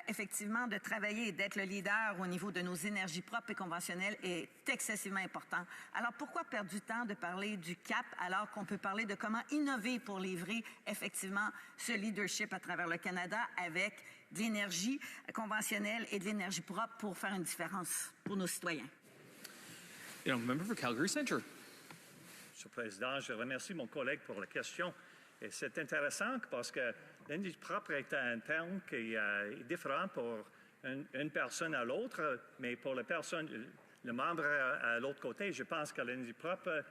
effectivement, de travailler et d'être le leader au niveau de nos énergies propres et conventionnelles est excessivement important. Alors, pourquoi perdre du temps de parler du cap alors qu'on peut parler de comment innover pour livrer effectivement ce leadership à travers le Canada avec de l'énergie conventionnelle et de l'énergie propre pour faire une différence pour nos citoyens? Member for Calgary Centre. Monsieur le Président, je remercie mon collègue pour la question. Et c'est intéressant parce que l'énergie propre est un terme qui est différent pour une personne à l'autre, mais pour la personne, le membre à l'autre côté, je pense que l'énergie propre,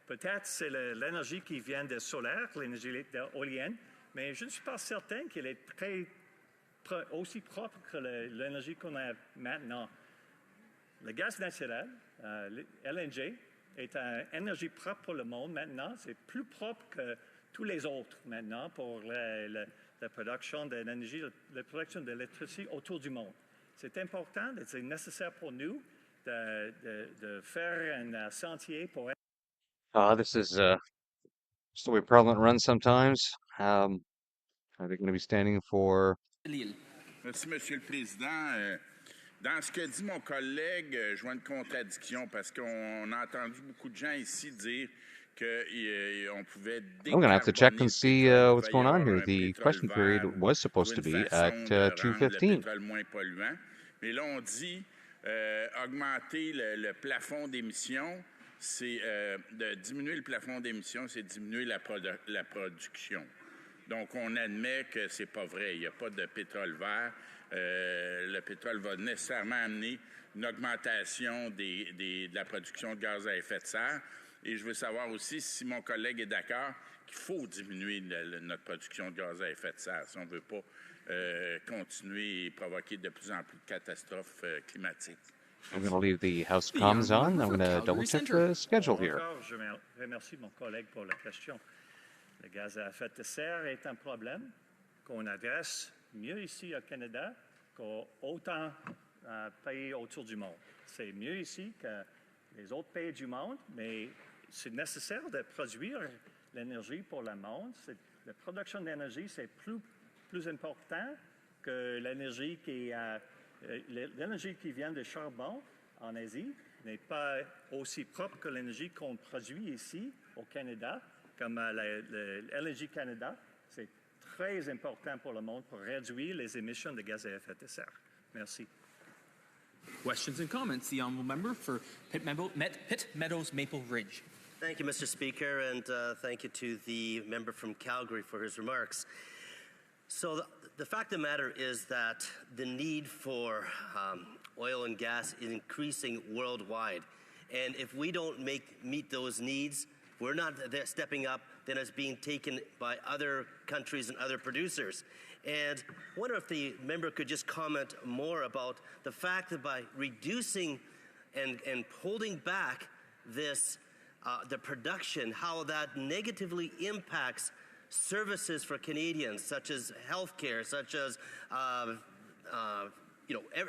peut-être c'est l'énergie qui vient du solaire, l'énergie éolienne, mais je ne suis pas certain qu'elle est aussi propre que l'énergie qu'on a maintenant. Le gaz naturel, LNG, est une énergie propre pour le monde maintenant. C'est plus propre que tous les autres maintenant pour la production d'énergie, la production d'électricité autour du monde. C'est important, c'est nécessaire pour nous de faire un sentier pour... This is just the way Parliament runs sometimes. Are they going to be standing for... Lille. Merci, Monsieur le Président. Dans ce que dit mon collègue, je vois une contradiction parce qu'on a entendu beaucoup de gens ici dire qu'on pouvait I'm going to have to check and see what's going on here. The question period was supposed to be at 2:15. Moins polluant. Mais là, on dit augmenter le plafond d'émissions, c'est de diminuer le plafond d'émissions, c'est diminuer la production. Donc, on admet que c'est pas vrai. Il n'y a pas de pétrole vert. Le pétrole va nécessairement amener une augmentation de la production de gaz à effet de serre. Et je veux savoir aussi si mon collègue est d'accord qu'il faut diminuer notre production de gaz à effet de serre si on ne veut pas continuer et provoquer de plus en plus de catastrophes climatiques. I'm going to leave the House comms on. I'm going to double check the schedule here. Je remercie mon collègue pour la question. Le gaz à effet de serre est un problème qu'on adresse mieux ici au Canada qu'autant pays autour du monde. C'est mieux ici que les autres pays du monde, mais c'est nécessaire de produire l'énergie pour le monde. La production d'énergie, c'est plus important que l'énergie qui vient de charbon en Asie n'est pas aussi propre que l'énergie qu'on produit ici au Canada, comme l'LNG Canada. C'est très important pour le monde pour réduire les émissions de gaz à effet de serre. Merci. Questions and comments. The honourable member for Pitt Meadows Maple Ridge. Thank you, Mr. Speaker, and thank you to the member from Calgary for his remarks. So the fact of the matter is that the need for oil and gas is increasing worldwide. And if we don't meet those needs, we're not stepping up, then it's being taken by other countries and other producers. And I wonder if the member could just comment more about the fact that by reducing and holding back this the production, how that negatively impacts services for Canadians, such as healthcare, such as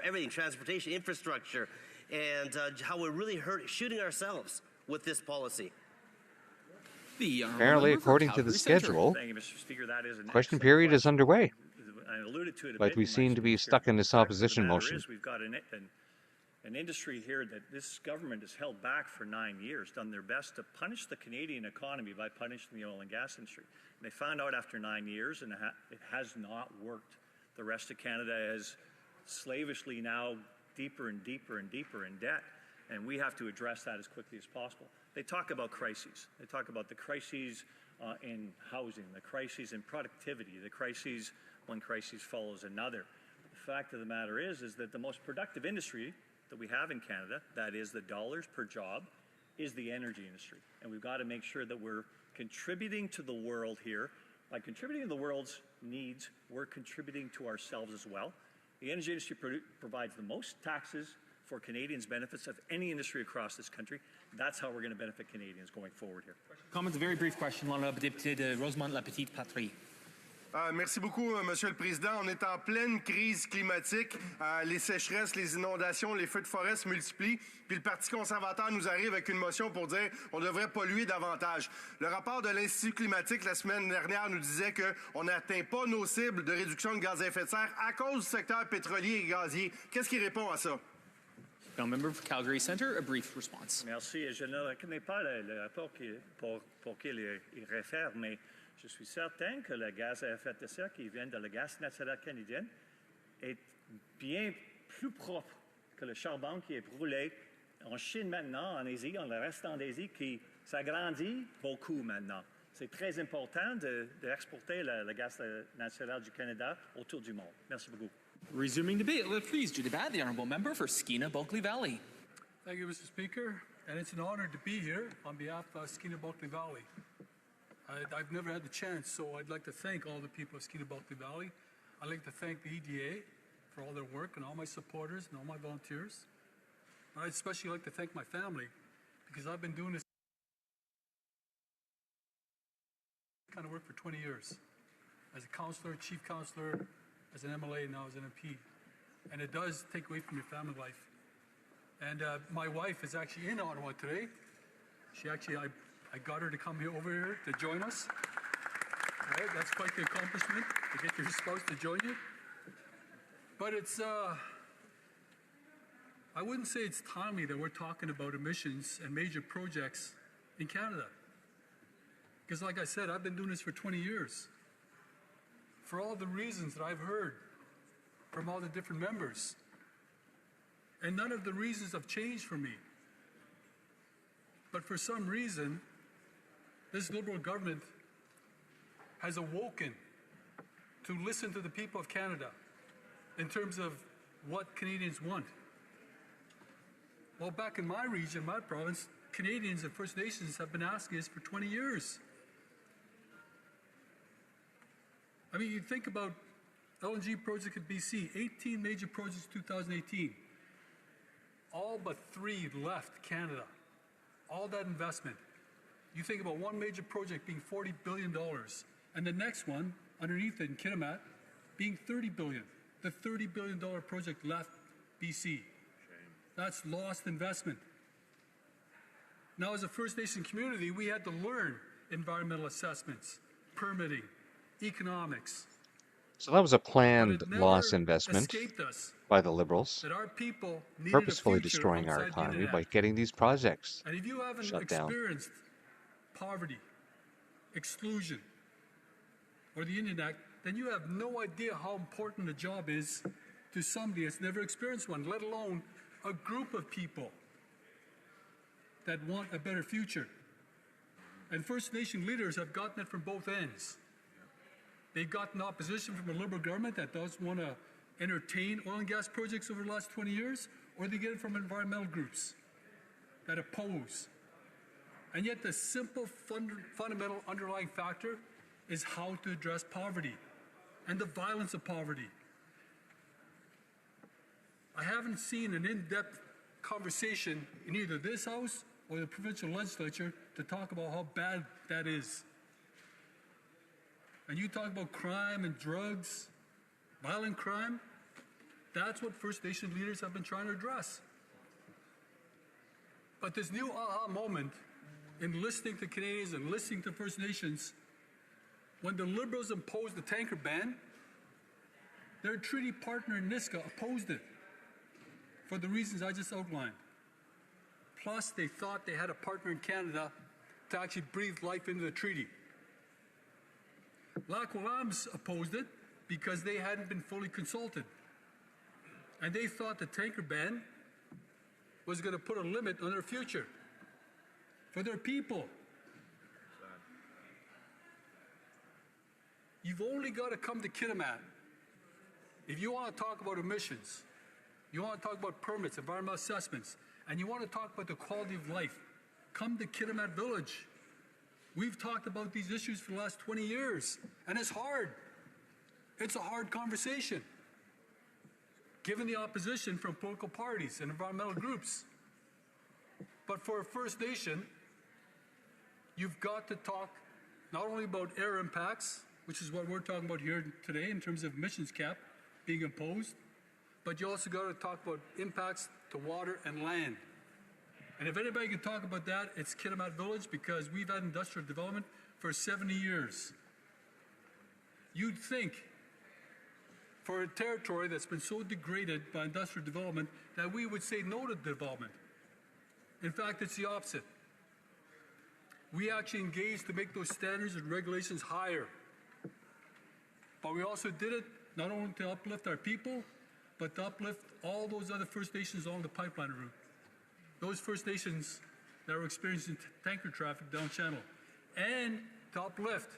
everything, transportation, infrastructure, and how we're really shooting ourselves with this policy. Apparently, according to the schedule, Thank you, Mr. Speaker. That is an question excellent period is question. underway. I alluded to it a But bit we in my seem to be speech stuck here. in this The fact of the opposition matter motion. is we've got an industry here that this government has held back for 9 years, done their best to punish the Canadian economy by punishing the oil and gas industry. And they found out after 9 years, and it has not worked. The rest of Canada is slavishly now deeper and deeper and deeper in debt, and we have to address that as quickly as possible. They talk about crises. They talk about the crises in housing, the crises in productivity, the crises one crisis follows another. The fact of the matter is that the most productive industry that we have in Canada, that is the dollars per job, is the energy industry. And we've got to make sure that we're contributing to the world here. By contributing to the world's needs, we're contributing to ourselves as well. The energy industry provides the most taxes for Canadians' benefits of any industry across this country. That's how we're going to benefit Canadians going forward here. Comment, a very brief question, l'honorable député de Rosemont-la-Petite-Patrie. Merci beaucoup, Monsieur le Président. On est en pleine crise climatique. Les sécheresses, les inondations, les feux de forêt se multiplient. Puis le Parti conservateur nous arrive avec une motion pour dire qu'on devrait polluer davantage. Le rapport de l'Institut climatique la semaine dernière nous disait qu'on n'atteint pas nos cibles de réduction de gaz à effet de serre à cause du secteur pétrolier et gazier. Qu'est-ce qui répond à ça? Member for Calgary Centre, a brief response. Merci. Je ne connais pas le rapport pour qu'il il réfère, mais je suis certain que le gaz à effet de serre qui vient de la gaz naturel canadienne est bien plus propre que le charbon qui est brûlé en Chine maintenant, en Asie, dans le reste d'Asie, qui s'agrandit beaucoup maintenant. C'est très important d'exporter le gaz naturel du Canada autour du monde. Merci beaucoup. Resuming debate, please do debate. The honourable member for Skeena-Bulkley Valley. Thank you, Mr. Speaker, and it's an honor to be here on behalf of Skeena-Bulkley Valley. I've never had the chance, so I'd like to thank all the people of Skeena-Bulkley Valley. I'd like to thank the EDA for all their work and all my supporters and all my volunteers. And I'd especially like to thank my family because I've been doing this kind of work for 20 years as a counselor, chief counselor, as an MLA, and now as an MP. And it does take away from your family life. And my wife is actually in Ottawa today. She actually, I got her to come over here to join us. Right? That's quite the accomplishment, to get your spouse to join you. But it's, I wouldn't say it's timely that we're talking about emissions and major projects in Canada. Because like I said, I've been doing this for 20 years. For all the reasons that I've heard from all the different members. And none of the reasons have changed for me. But for some reason, this Liberal government has awoken to listen to the people of Canada in terms of what Canadians want. Well, back in my region, my province, Canadians and First Nations have been asking us for 20 years. I mean, you think about LNG project in BC, 18 major projects in 2018. All but 3 left Canada. All that investment. You think about one major project being $40 billion, and the next one, underneath it in Kitimat, being $30 billion. The $30 billion project left BC. That's lost investment. Now, as a First Nation community, we had to learn environmental assessments, permitting, economics. So that was a planned But it loss never investment escaped us by the Liberals, that our people needed purposefully a future destroying our outside the economy internet. by getting these projects And if you haven't shut down. experienced poverty, exclusion, or the Indian Act, then you have no idea how important a job is to somebody that's never experienced one, let alone a group of people that want a better future. And First Nation leaders have gotten it from both ends. They've gotten opposition from a Liberal government that does want to entertain oil and gas projects over the last 20 years, or they get it from environmental groups that oppose. And yet the simple fundamental underlying factor is how to address poverty and the violence of poverty. I haven't seen an in-depth conversation in either this House or the provincial legislature to talk about how bad that is. And you talk about crime and drugs, violent crime, that's what First Nation leaders have been trying to address. But this new aha moment in listening to Canadians and listening to First Nations, when the Liberals imposed the tanker ban, their treaty partner in Niska opposed it for the reasons I just outlined. Plus, they thought they had a partner in Canada to actually breathe life into the treaty. Lac Wallams opposed it because they hadn't been fully consulted. And they thought the tanker ban was going to put a limit on their future for their people. You've only got to come to Kitimat. If you want to talk about emissions, you want to talk about permits, environmental assessments, and you want to talk about the quality of life, come to Kitimat Village. We've talked about these issues for the last 20 years, and it's hard. It's a hard conversation, given the opposition from political parties and environmental groups. But for a First Nation, you've got to talk not only about air impacts, which is what we're talking about here today in terms of emissions cap being imposed, but you also got to talk about impacts to water and land. And if anybody can talk about that, it's Kitimat Village, because we've had industrial development for 70 years. You'd think for a territory that's been so degraded by industrial development that we would say no to development. In fact, it's the opposite. We actually engaged to make those standards and regulations higher. But we also did it not only to uplift our people, but to uplift all those other First Nations along the pipeline route. Those First Nations that are experiencing tanker traffic down channel, and to uplift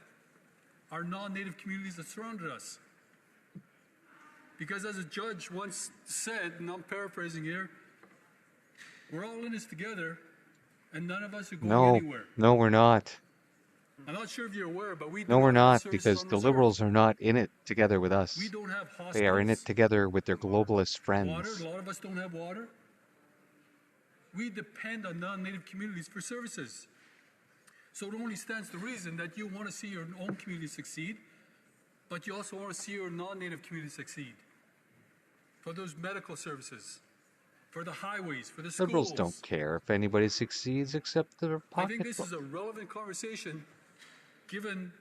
our non-native communities that surrounded us. Because as a judge once said, and I'm paraphrasing here, we're all in this together, and none of us are going anywhere. No, we're not. I'm not sure if you're aware, but we No, do we're not have not, services because on the reserve. Liberals are not in it together with We us. don't have hospitals. They are in it together with their globalist Water, friends. a lot of us don't have water. We depend on non-native communities for services. So it only stands to reason that you want to see your own community succeed, but you also want to see your non-native community succeed. For those medical services, for the highways, for the schools. Liberals don't care if anybody succeeds except their I think this pocketbook. is a relevant conversation given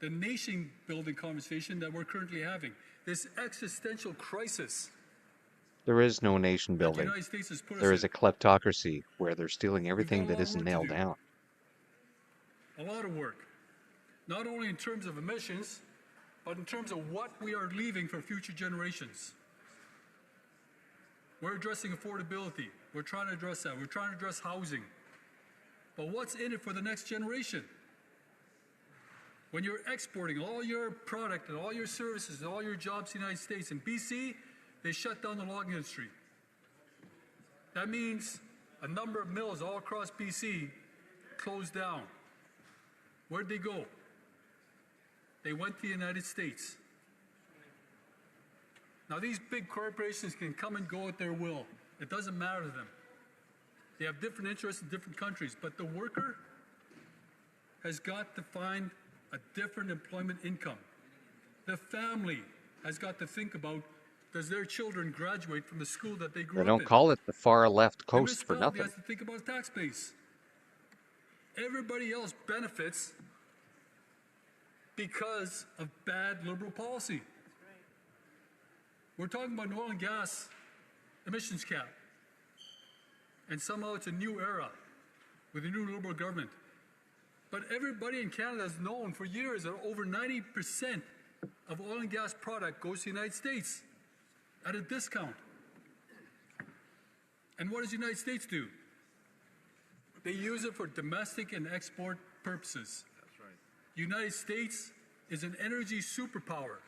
the nation-building conversation that we're currently having. This existential crisis There is no nation that the building. United States has put us There in. is a kleptocracy where they're stealing We've got everything a that lot of isn't work to nailed do. down. A lot of work. Not only in terms of emissions, but in terms of what we are leaving for future generations. We're addressing affordability. We're trying to address that. We're trying to address housing. But what's in it for the next generation? When you're exporting all your product and all your services and all your jobs to the United States, in BC, they shut down the logging industry. That means a number of mills all across BC closed down. Where'd they go? They went to the United States. Now, these big corporations can come and go at their will. It doesn't matter to them. They have different interests in different countries, but the worker has got to find a different employment income. The family has got to think about, does their children graduate from the school that they grew They up don't in? call it the far left The coast for municipality nothing. has to think about the tax base. Everybody else benefits because of bad Liberal policy. We're talking about an oil and gas emissions cap. And somehow it's a new era with a new Liberal government. But everybody in Canada has known for years that over 90% of oil and gas product goes to the United States at a discount. And what does the United States do? They use it for domestic and export purposes. That's right. The United States is an energy superpower.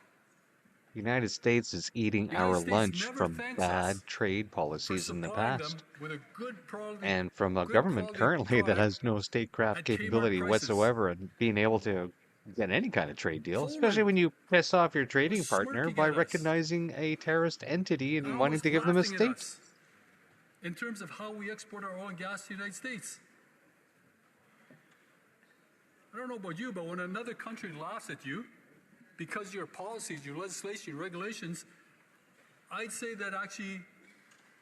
The United States is eating The United our States lunch never from thanks bad us trade for policies in the supplying them past. with a good quality, And from a good government quality currently that product has no statecraft at Kmart capability prices. whatsoever and being able to get any kind of trade deal, especially Poland when you piss off your was trading partner smirking by at us recognizing a terrorist entity and and wanting almost to give them a laughing at state. us in terms of how we export our oil and gas to the United States. don't know about you, but when another country laughs at you because of your policies, your legislation, your regulations, I'd say that actually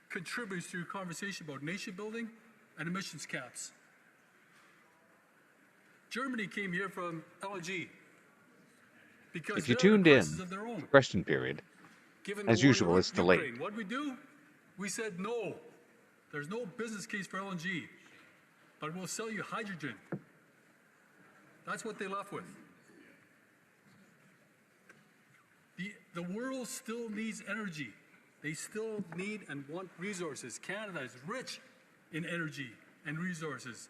contributes to your conversation about nation building and emissions caps. Germany came here from LNG because If you they're in a tuned in, crisis of their own. question period. Given the As war usual, in it's delayed. Ukraine, what did we do? We said no. There's no business case for LNG, but we'll sell you hydrogen. That's what they left with. The world still needs energy. They still need and want resources. Canada is rich in energy and resources.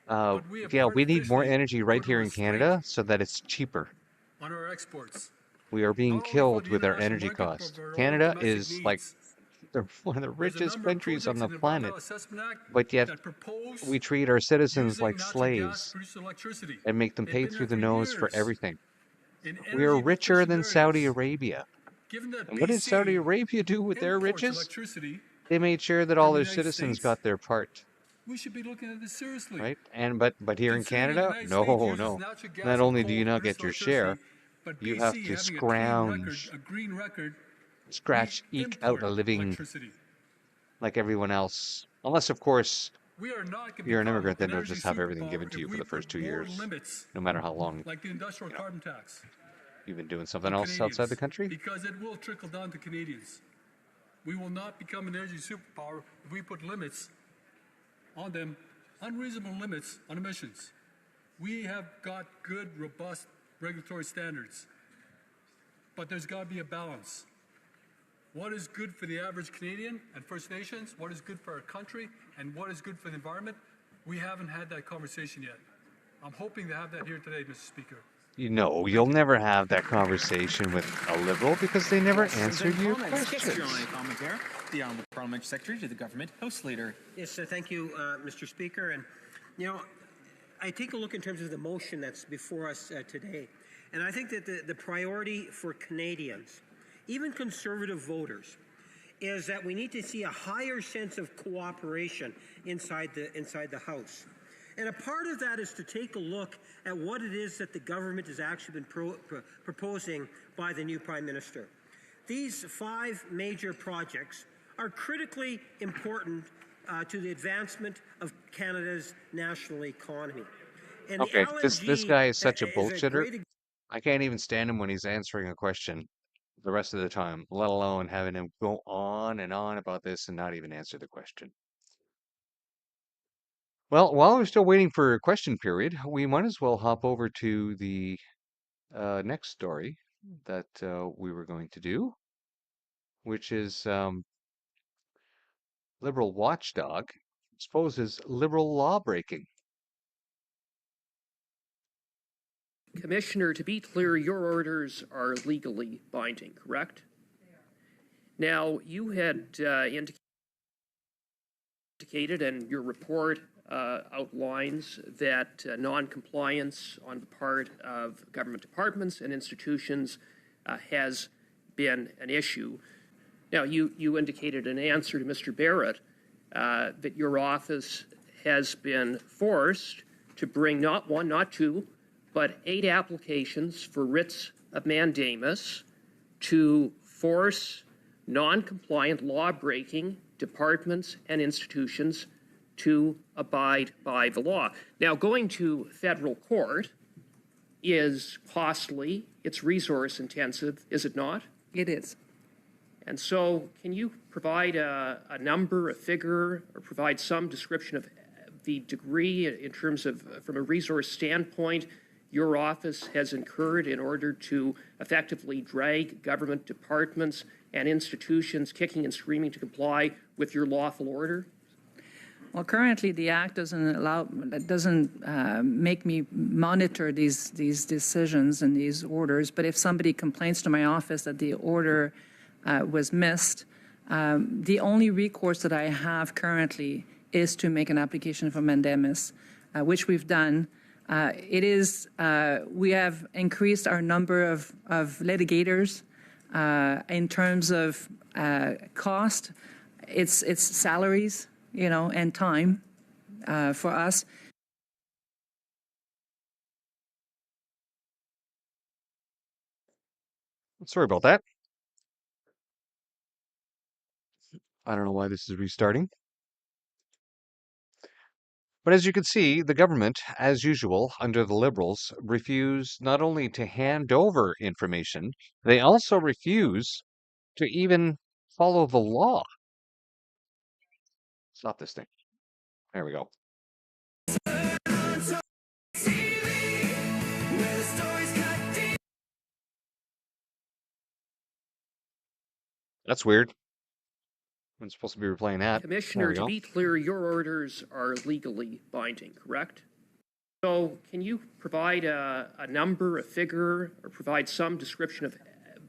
But we have We need more artificially energy right put a here in restraint Canada so that it's cheaper. on our exports. We are being Not only for killed the with our international energy market, but costs. for our own Canada domestic is like needs. one of the There's a richest number of countries on projects the in the planet, Environmental Assessment Act but yet that propose we treat our citizens using like natural gas to slaves produce electricity. and make them They've pay been through there the for nose for years everything. in We are energy richer deficient than Saudi areas. Arabia. Given that And what did Saudi BC Arabia do with their imports riches? electricity They made sure that from all the their United citizens States, got their part, we should be looking at this seriously. right? But here in Considering the Canada, United States no, uses no. natural gas Not and only do coal you to not produce get your electricity, share, but you BC have to having scrounge, a green record, scratch, we eke out import a living electricity. like everyone else. Unless, of course, We are not going to you're an become immigrant, then an you'll energy just have everything superpower given to if you for we the first put 2 more years, limits no matter how long like the industrial carbon tax you've been doing something on else outside the Canadians, country. because it will trickle down to Canadians. We will not become an energy superpower if we put limits on them, unreasonable limits on emissions. We have got good, robust regulatory standards, but there's got to be a balance. What is good for the average Canadian and First Nations? What is good for our country? And what is good for the environment? We haven't had that conversation yet. I'm hoping to have that here today, Mr. Speaker. You know, you'll never have that conversation with a liberal because they never Questions answered and your comments. questions. Your Honour, commentaire. The Honourable Parliamentary Secretary to the Government House Leader. Yes, thank you, Mr. Speaker. And, you know, I take a look in terms of the motion that's before us today. And I think that the priority for Canadians, even conservative voters, is that we need to see a higher sense of cooperation inside the House. And a part of that is to take a look at what it is that the government has actually been proposing by the new Prime Minister. These 5 major projects are critically important to the advancement of Canada's national economy. And Okay, this guy is such a is a bullshitter. great I can't even stand him when he's answering a question the rest of the time, let alone having him go on and on about this and not even answer the question. Well, while we're still waiting for a question period, we might as well hop over to the next story that we were going to do, which is liberal watchdog exposes liberal law breaking. Commissioner, to be clear, your orders are legally binding, correct? Now, you had indicated, and your report outlines that non-compliance on the part of government departments and institutions has been an issue. Now, you indicated in answer to Mr. Barrett that your office has been forced to bring not 1, not 2, but 8 applications for writs of mandamus to force non-compliant law-breaking departments and institutions to abide by the law. Now, going to federal court is costly, it's resource intensive, is it not? It is. And so can you provide a number, a figure, or provide some description of the degree in terms of, from a resource standpoint, your office has incurred in order to effectively drag government departments and institutions kicking and screaming to comply with your lawful order? Well, currently the Act doesn't make me monitor these decisions and these orders. But if somebody complains to my office that the order was missed, the only recourse that I have currently is to make an application for mandamus, which we've done. We have increased our number of litigators in terms of cost. It's salaries, and time for us. Sorry about that. I don't know why this is restarting. But as you can see, the government, as usual, under the Liberals, refuse not only to hand over information, they also refuse to even follow the law. Stop this thing. There we go. That's weird. I'm supposed to be replaying that. There Commissioner, we to go. be clear, your orders are legally binding, correct? So can you provide a number, a figure, or provide some description of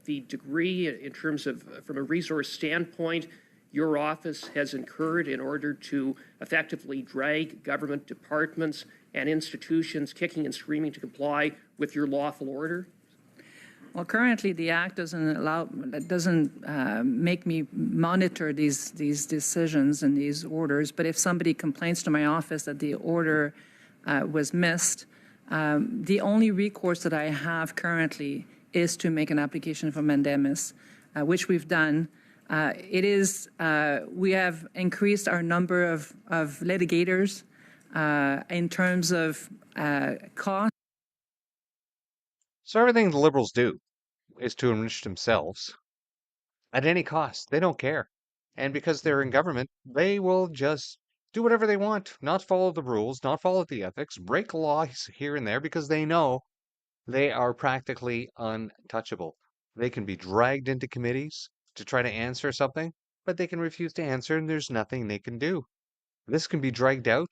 the degree in terms of, from a resource standpoint, your office has incurred in order to effectively drag government departments and institutions kicking and screaming to comply with your lawful order? Well, currently the Act doesn't make me monitor these decisions and these orders. But if somebody complains to my office that the order was missed, the only recourse that I have currently is to make an application for mandamus, which we've done. We have increased our number of litigators in terms of cost. So everything the Liberals do is to enrich themselves at any cost. They don't care. And because they're in government, they will just do whatever they want, not follow the rules, not follow the ethics, break laws here and there because they know they are practically untouchable. They can be dragged into committees to try to answer something, but they can refuse to answer and there's nothing they can do. This can be dragged out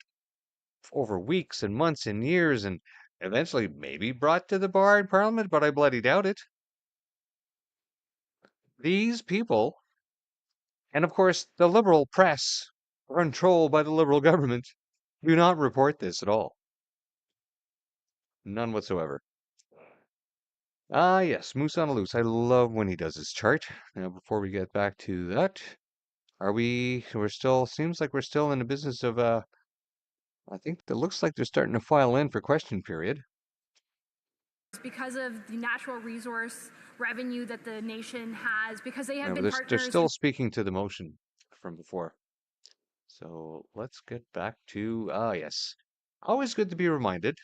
over weeks and months and years and eventually maybe brought to the bar in Parliament, but I bloody doubt it. These people, and of course the Liberal press, controlled by the Liberal government, do not report this at all. None whatsoever. Ah, yes, Moose on a Loose. I love when he does his chart. Now, before we get back to that, seems like we're still in the business of, I think it looks like they're starting to file in for question period. Because of the natural resource revenue that the nation has, because they have No, been they're partners. still speaking to the motion from before. So let's get back to, yes. Always good to be reminded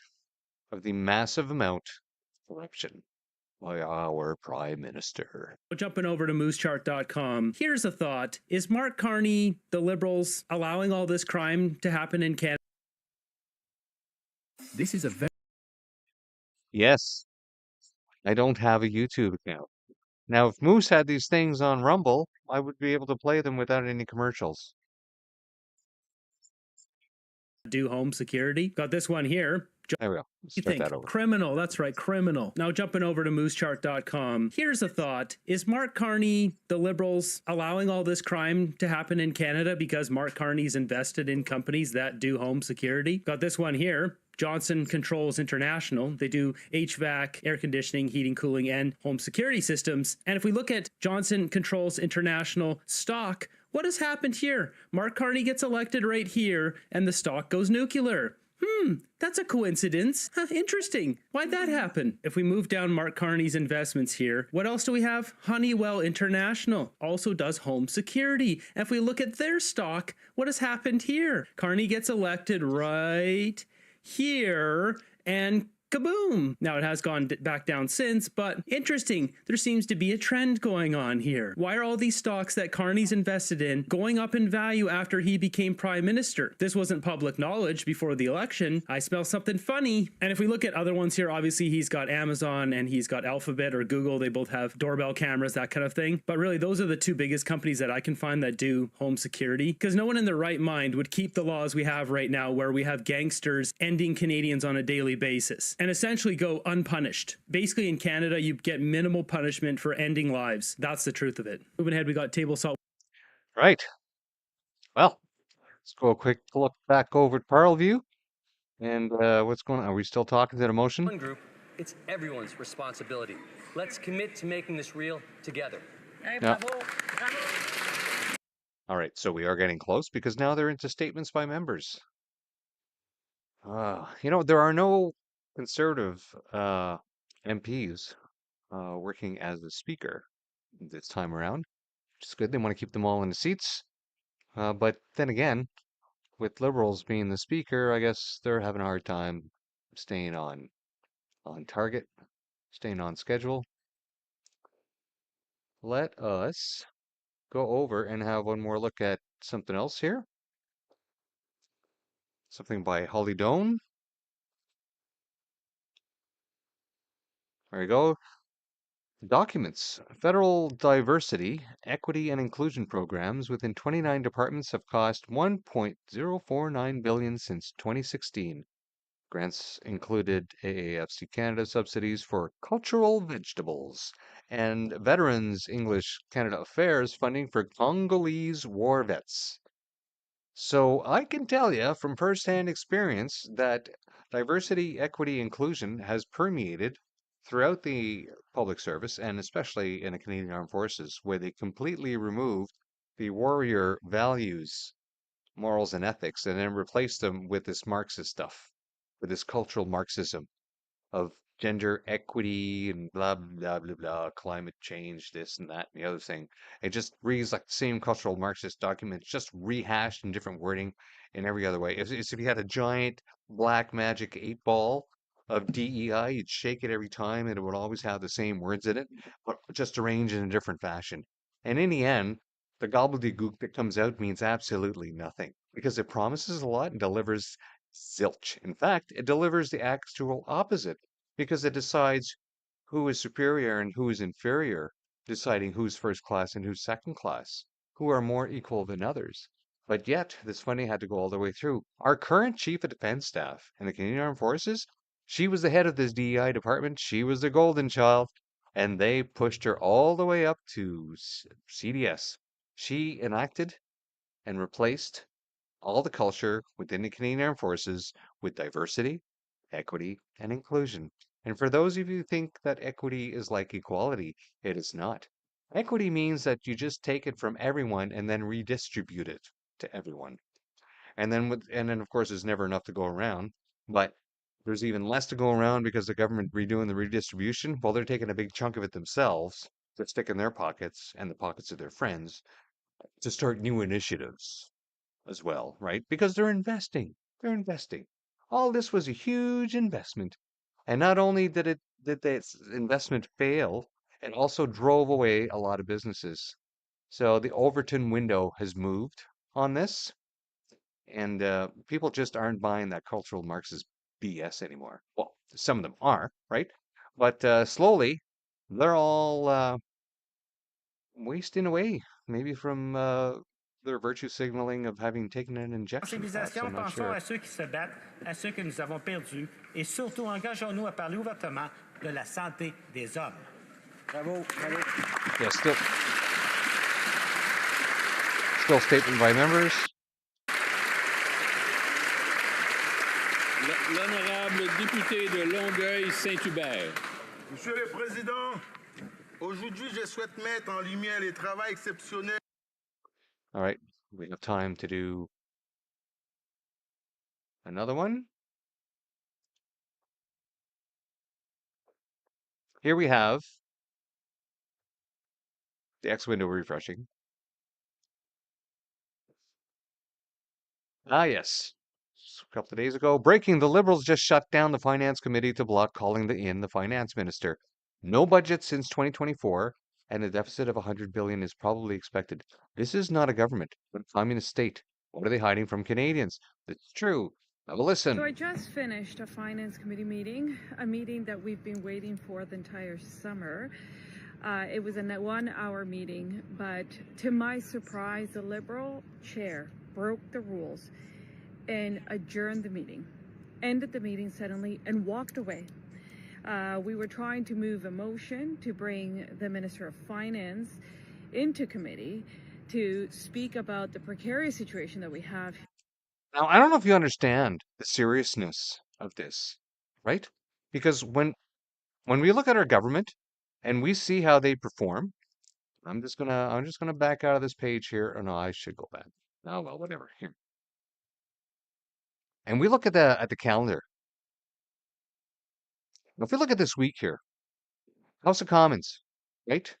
of the massive amount of corruption by our Prime Minister. Jumping over to moosechart.com, here's a thought. Is Mark Carney, the Liberals, allowing all this crime to happen in Canada? This is a very... Yes, I don't have a YouTube account. Now, if Moose had these things on Rumble, I would be able to play them without any commercials. Do home security. Got this one here. There we go. Start that over. Criminal. That's right, criminal. Now jumping over to moosechart.com. Here's a thought. Is Mark Carney, the Liberals, allowing all this crime to happen in Canada because Mark Carney's invested in companies that do home security? Got this one here. Johnson Controls International. They do HVAC, air conditioning, heating, cooling, and home security systems. And if we look at Johnson Controls International stock, what has happened here? Mark Carney gets elected right here, and the stock goes nuclear. That's a coincidence. Interesting. Why'd that happen? If we move down Mark Carney's investments here, what else do we have? Honeywell International also does home security. And if we look at their stock, what has happened here? Carney gets elected right here, and kaboom! Now it has gone back down since, but interesting. There seems to be a trend going on here. Why are all these stocks that Carney's invested in going up in value after he became prime minister? This wasn't public knowledge before the election. I smell something funny. And if we look at other ones here, obviously he's got Amazon and he's got Alphabet or Google. They both have doorbell cameras, that kind of thing. But really, those are the two biggest companies that I can find that do home security, because no one in their right mind would keep the laws we have right now where we have gangsters ending Canadians on a daily basis and essentially go unpunished. Basically, in Canada, you get minimal punishment for ending lives. That's the truth of it. Moving ahead, we got table salt. Right. Well, let's go a quick look back over at Parleview. And what's going on? Are we still talking to the motion? One group, it's everyone's responsibility. Let's commit to making this real together. Yeah. All right, so we are getting close because now they're into statements by members. There are no conservative MPs working as a speaker this time around, which is good. They want to keep them all in the seats. But then again, with Liberals being the speaker, I guess they're having a hard time staying on target, staying on schedule. Let us go over and have one more look at something else here. Something by Holly Doan. There you go. Documents. Federal diversity, equity, and inclusion programs within 29 departments have cost $1.049 billion since 2016. Grants included AAFC Canada subsidies for cultural vegetables and Veterans English Canada Affairs funding for Congolese war vets. So I can tell you from firsthand experience that diversity, equity, inclusion has permeated throughout the public service and especially in the Canadian Armed Forces, where they completely removed the warrior values, morals, and ethics and then replaced them with this Marxist stuff, with this cultural Marxism of gender equity and blah blah blah blah, climate change, this and that and the other thing. It just reads like the same cultural Marxist document, just rehashed in different wording in every other way. It's if you had a giant black magic 8 ball of DEI, you'd shake it every time and it would always have the same words in it, but just arranged in a different fashion. And in the end, the gobbledygook that comes out means absolutely nothing because it promises a lot and delivers zilch. In fact, it delivers the actual opposite because it decides who is superior and who is inferior, deciding who's first class and who's second class, who are more equal than others. But yet, this funding had to go all the way through. Our current chief of defense staff in the Canadian Armed Forces, she was the head of this DEI department. She was the golden child, and they pushed her all the way up to CDS. She enacted and replaced all the culture within the Canadian Armed Forces with diversity, equity, and inclusion. And for those of you who think that equity is like equality, it is not. Equity means that you just take it from everyone and then redistribute it to everyone. And then of course there's never enough to go around, but there's even less to go around because the government redoing the redistribution, well, they're taking a big chunk of it themselves to stick in their pockets and the pockets of their friends to start new initiatives as well, right? Because they're investing. They're investing. All this was a huge investment. And not only did this investment fail, it also drove away a lot of businesses. So the Overton window has moved on this, and people just aren't buying that cultural Marxist BS anymore. Well, some of them are, right? But slowly, they're all wasting away, maybe from their virtue signaling of having taken an injection. Perhaps, I'm Sensibilisation, not pensons sure. à ceux qui se battent, à ceux que nous avons perdus, et surtout engageons-nous à parler ouvertement de la santé des hommes. Bravo, bravo. Yeah, still statement by members. L'honorable député de Longueuil-Saint-Hubert. Monsieur le Président, aujourd'hui, je souhaite mettre en lumière les travaux exceptionnels. All right, we have time to do another one. Here we have the X window refreshing. Ah, yes. A couple of days ago, breaking, the Liberals just shut down the Finance Committee to block calling in the Finance Minister. No budget since 2024, and a deficit of 100 billion is probably expected. This is not a government, but a communist state. What are they hiding from Canadians? It's true. Have a listen. So I just finished a Finance Committee meeting, a meeting that we've been waiting for the entire summer. It was a 1-hour meeting, but to my surprise, the Liberal chair broke the rules and adjourned the meeting, ended the meeting suddenly, and walked away. We were trying to move a motion to bring the Minister of Finance into committee to speak about the precarious situation that we have. Now, I don't know if you understand the seriousness of this, right? Because when we look at our government and we see how they perform, I'm just gonna back out of this page here. Oh no, I should go back. Oh well, whatever. Here. And we look at the calendar. Now, if we look at this week here, House of Commons, right?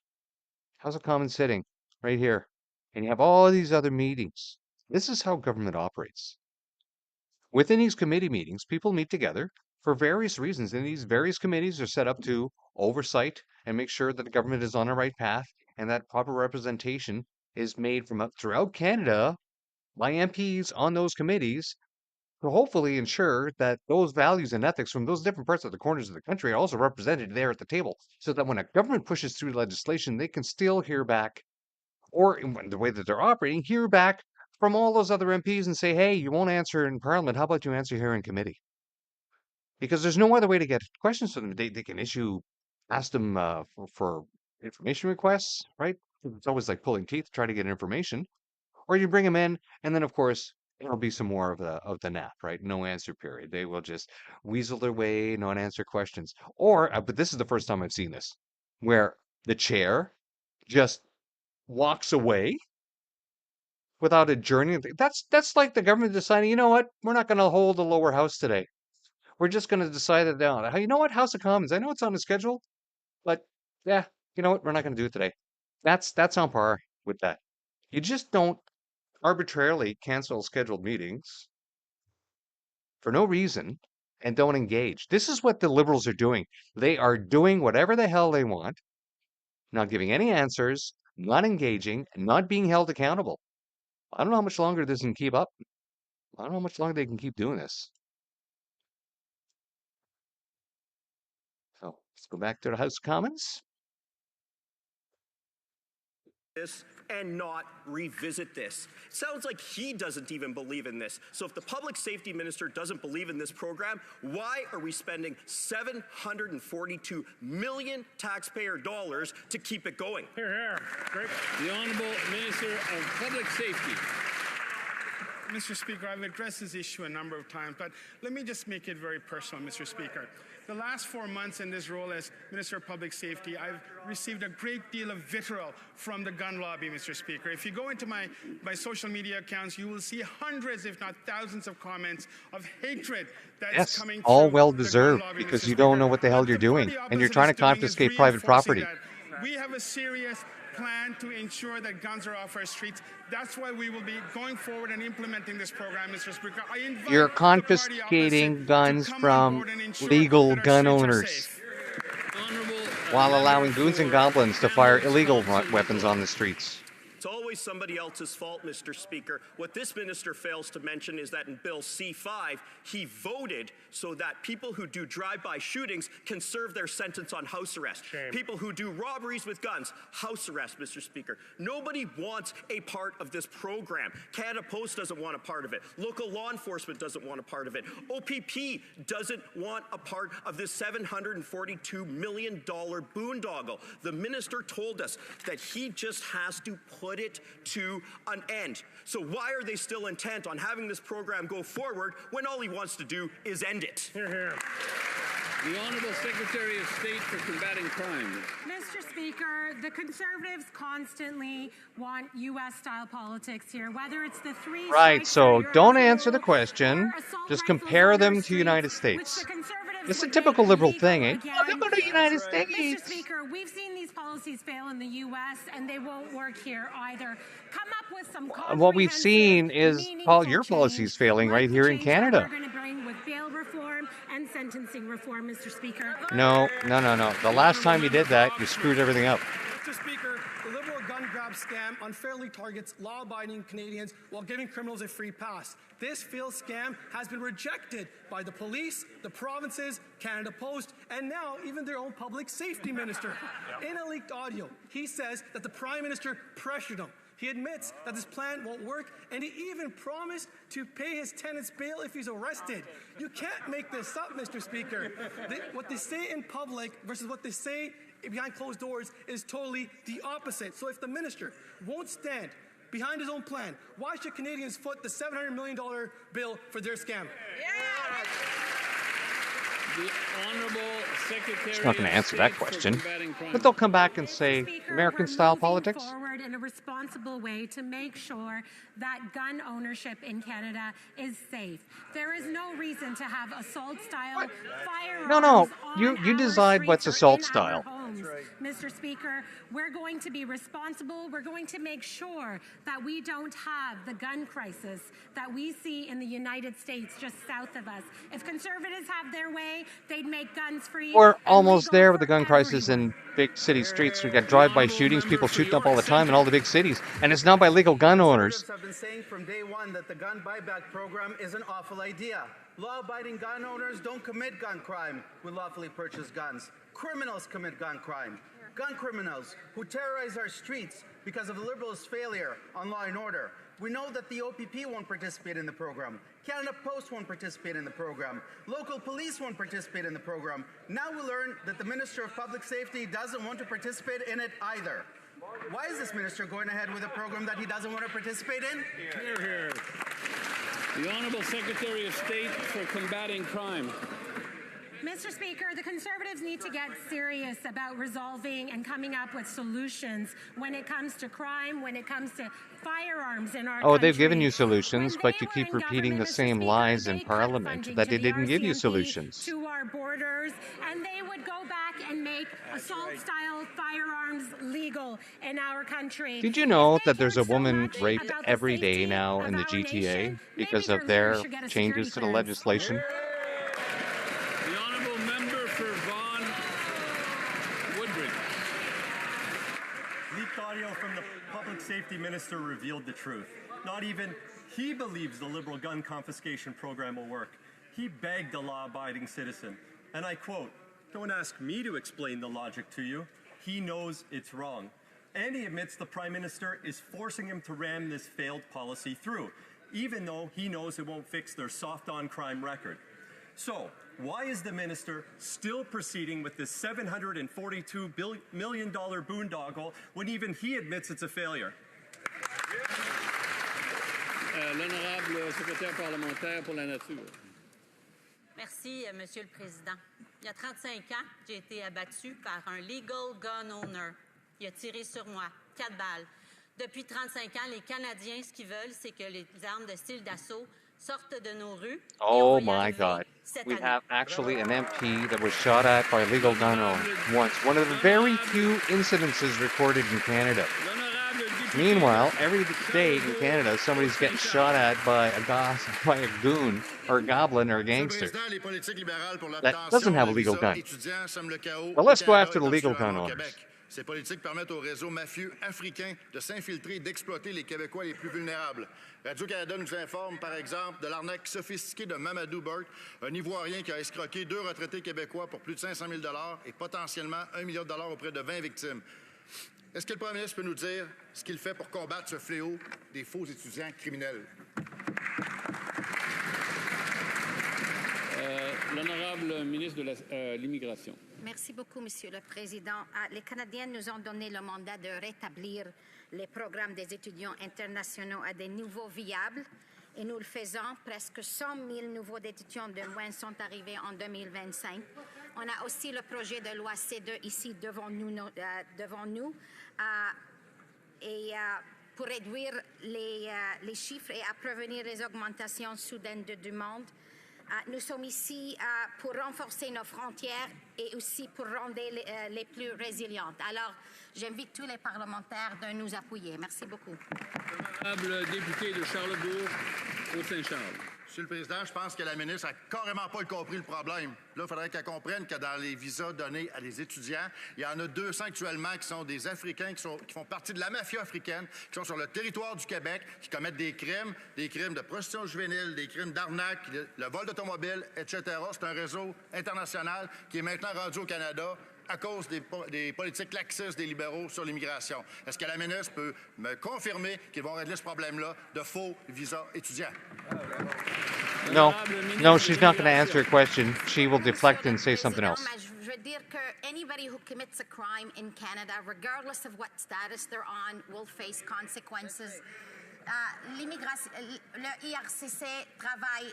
House of Commons sitting right here. And you have all these other meetings. This is how government operates. Within these committee meetings, people meet together for various reasons, and these various committees are set up to oversight and make sure that the government is on the right path and that proper representation is made from throughout Canada by MPs on those committees to hopefully ensure that those values and ethics from those different parts of the corners of the country are also represented there at the table, so that when a government pushes through legislation, they can still hear back, or in the way that they're operating, hear back from all those other MPs and say, hey, you won't answer in Parliament. How about you answer here in committee? Because there's no other way to get questions to them. They can ask them for information requests, right? It's always like pulling teeth to try to get information. Or you bring them in, and then, of course, it'll be some more of the nap, right? No answer period. They will just weasel their way, not answer questions. Or, but this is the first time I've seen this, where the chair just walks away without adjourning. That's like the government deciding, you know what, we're not going to hold the lower house today. We're just going to decide it down. You know what, House of Commons, I know it's on the schedule, but yeah, you know what, we're not going to do it today. That's on par with that. You just don't arbitrarily cancel scheduled meetings for no reason and don't engage. This is what the Liberals are doing. They are doing whatever the hell they want, not giving any answers, not engaging, and not being held accountable. I don't know how much longer this can keep up. I don't know how much longer they can keep doing this. So let's go back to the House of Commons. This and not revisit this. It sounds like he doesn't even believe in this. So if the public safety minister doesn't believe in this program, why are we spending $742 million taxpayer dollars to keep it going? Here, here. Great. The Honourable Minister of Public Safety. Mr. Speaker, I've addressed this issue a number of times, but let me just make it very personal, Mr. Speaker. The last 4 months in this role as Minister of Public Safety, I've received a great deal of vitriol from the gun lobby, Mr. Speaker. If you go into my social media accounts, you will see hundreds, if not thousands, of comments of hatred that's coming all through well the gun deserved, lobby, because Mr. you don't Speaker. know what the hell you're doing, The and you're opposite trying to is doing is confiscate private reinforcing property. that. We have a serious plan to ensure that guns are off our streets. That's why we will be going forward and implementing this program, Mr. Speaker. I invite You're the party confiscating opposite guns to come on from board and ensure legal that our gun streets are owners, safe. while allowing goons and goblins to fire illegal weapons on the streets. It's always somebody else's fault, Mr. Speaker. What this minister fails to mention is that in Bill C-5, he voted so that people who do drive-by shootings can serve their sentence on house arrest. Shame. People who do robberies with guns, house arrest, Mr. Speaker. Nobody wants a part of this program. Canada Post doesn't want a part of it. Local law enforcement doesn't want a part of it. OPP doesn't want a part of this $742 million boondoggle. The minister told us that he just has to put it to an end. So why are they still intent on having this program go forward when all he wants to do is end it? Here, here. The Honourable Secretary of State for Combating Crime. Mr. Speaker, the Conservatives constantly want U.S.-style politics here, whether it's the three... Right, so don't answer the question. Just compare them to United States. It's a typical Liberal thing, eh? Oh, they go to the United States. Mr. Speaker, we've seen these policies fail in the U.S., and they won't work here either. Come up with some What we've seen is your policies failing right here in Canada. we're going to bring with bail reform and sentencing reform, Mr. Speaker. No. The last time you did that, you screwed everything up. Mr. Speaker, the Liberal gun grab scam unfairly targets law-abiding Canadians while giving criminals a free pass. This failed scam has been rejected by the police, the provinces, Canada Post, and now even their own public safety minister. In a leaked audio, he says that the Prime Minister pressured him. He admits that this plan won't work, and he even promised to pay his tenants bail if he's arrested. You can't make this up, Mr. Speaker. What they say in public versus what they say behind closed doors is totally the opposite. So if the minister won't stand behind his own plan, why should Canadians foot the $700 million bill for their scam? The Honourable Secretary It's not going to answer that of State for question. Combating Crime. But they'll come back and say, Speaker, American-style we're politics? moving forward in a responsible way to make sure that gun ownership in Canada is safe. There is no reason to have assault-style firearms. No. on You our decide what's streets or assault in our style. homes. homes. Mr. Speaker, we're going to be responsible. We're going to make sure that we don't have the gun crisis that we see in the United States just south of us. If conservatives have their way, they'd make guns free. We're almost there with the gun crisis in big city streets. We got drive-by shootings, people shooting up all the time in all the big cities, and it's not by legal gun owners. Conservatives have been saying from day one that the gun buyback program is an awful idea. Law-abiding gun owners don't commit gun crime with lawfully purchased guns. Criminals commit gun crime. Gun criminals who terrorize our streets because of the Liberals' failure on law and order. We know that the OPP won't participate in the program. Canada Post won't participate in the program. Local police won't participate in the program. Now we learn that the Minister of Public Safety doesn't want to participate in it either. Why is this minister going ahead with a program that he doesn't want to participate in? Hear, hear. The Honourable Secretary of State for Combating Crime. Mr. Speaker, the Conservatives need to get serious about resolving and coming up with solutions when it comes to crime, when it comes to firearms in our Oh, country. they've given you solutions, but you keep repeating the same lies in Parliament that they didn't give you solutions. To our borders, and they would go back and make assault-style firearms legal in our country. Did you know that there's a woman raped every day now in the GTA because of their changes to the legislation? The Honourable Member for Vaughan Woodbridge. Leaked audio from the Public Safety Minister revealed the truth. Not even he believes the Liberal gun confiscation program will work. He begged a law-abiding citizen, and I quote, "Don't ask me to explain the logic to you. He knows it's wrong." And he admits the Prime Minister is forcing him to ram this failed policy through, even though he knows it won't fix their soft-on-crime record. So, why is the minister still proceeding with this $742 million boondoggle when even he admits it's a failure? L'honorable secrétaire parlementaire pour la nature. Merci, Monsieur le Président. Il y a 35 ans, j'ai été abattu par un legal gun owner. Il a tiré sur moi, 4 balles. Depuis 35 ans, les Canadiens, ce qu'ils veulent, c'est que les armes de style d'assaut sortent de nos rues. Oh my God. We have actually an MP that was shot at by a legal gun owner once. One of the very few incidences recorded in Canada. Meanwhile, every day in Canada, somebody's getting shot at by a goon or a goblin or a gangster that doesn't have a legal gun. Well, let's go after the legal gun owners. Ces politiques permettent aux réseaux mafieux africains de s'infiltrer et d'exploiter les Québécois les plus vulnérables. Radio-Canada nous informe, par exemple, de l'arnaque sophistiquée de Mamadou Burt, un Ivoirien qui a escroqué 2 retraités québécois pour plus de 500 000 et potentiellement $1 million auprès de 20 victimes. Est-ce que le Premier ministre peut nous dire ce qu'il fait pour combattre ce fléau des faux étudiants criminels? L'honorable ministre de l'Immigration. Merci beaucoup, Monsieur le Président. Les Canadiens nous ont donné le mandat de rétablir les programmes des étudiants internationaux à des niveaux viables et nous le faisons. Presque 100 000 nouveaux étudiants de moins sont arrivés en 2025. On a aussi le projet de loi C2 ici devant nous et pour réduire les chiffres et à prévenir les augmentations soudaines de demande. Nous sommes ici pour renforcer nos frontières et aussi pour rendre les plus résilientes. Alors, j'invite tous les parlementaires de nous appuyer. Merci beaucoup. Honorable député de Charlebourg, au Saint-Charles. Monsieur le Président, je pense que la ministre n'a carrément pas compris le problème. Là, il faudrait qu'elle comprenne que dans les visas donnés à des étudiants, il y en a 200 actuellement qui sont des Africains, qui font partie de la mafia africaine, qui sont sur le territoire du Québec, qui commettent des crimes de prostitution juvénile, des crimes d'arnaque, le vol d'automobile, etc. C'est un réseau international qui est maintenant rendu au Canada à cause des politiques laxistes des libéraux sur l'immigration. Est-ce que la ministre peut me confirmer qu'ils vont régler ce problème-là de faux visas étudiants? No, she's not going to answer your question. She will deflect and say something else. Je veux dire que anybody who commits a crime in Canada, regardless of what status they're on, will face consequences. Le IRCC travaille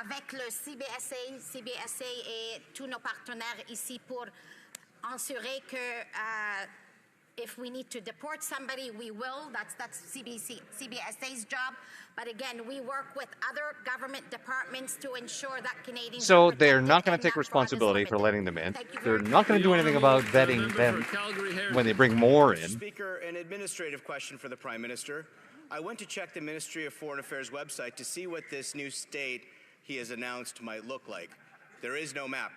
avec le CBSA et tous nos partenaires ici pour assurer que If we need to deport somebody, we will. That's CBSA's job. But again, we work with other government departments to ensure that Canadians So are they're not going and to take that fraud is responsibility for limited. letting them in. Thank you They're very not going to do anything about vetting them when they bring more in. Speaker, an administrative question for the Prime Minister. I went to check the Ministry of Foreign Affairs website to see what this new state he has announced might look like. There is no map.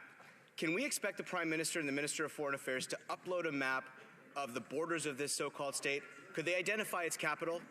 Can we expect the Prime Minister and the Minister of Foreign Affairs to upload a map of the borders of this so-called state? Could they identify its capital?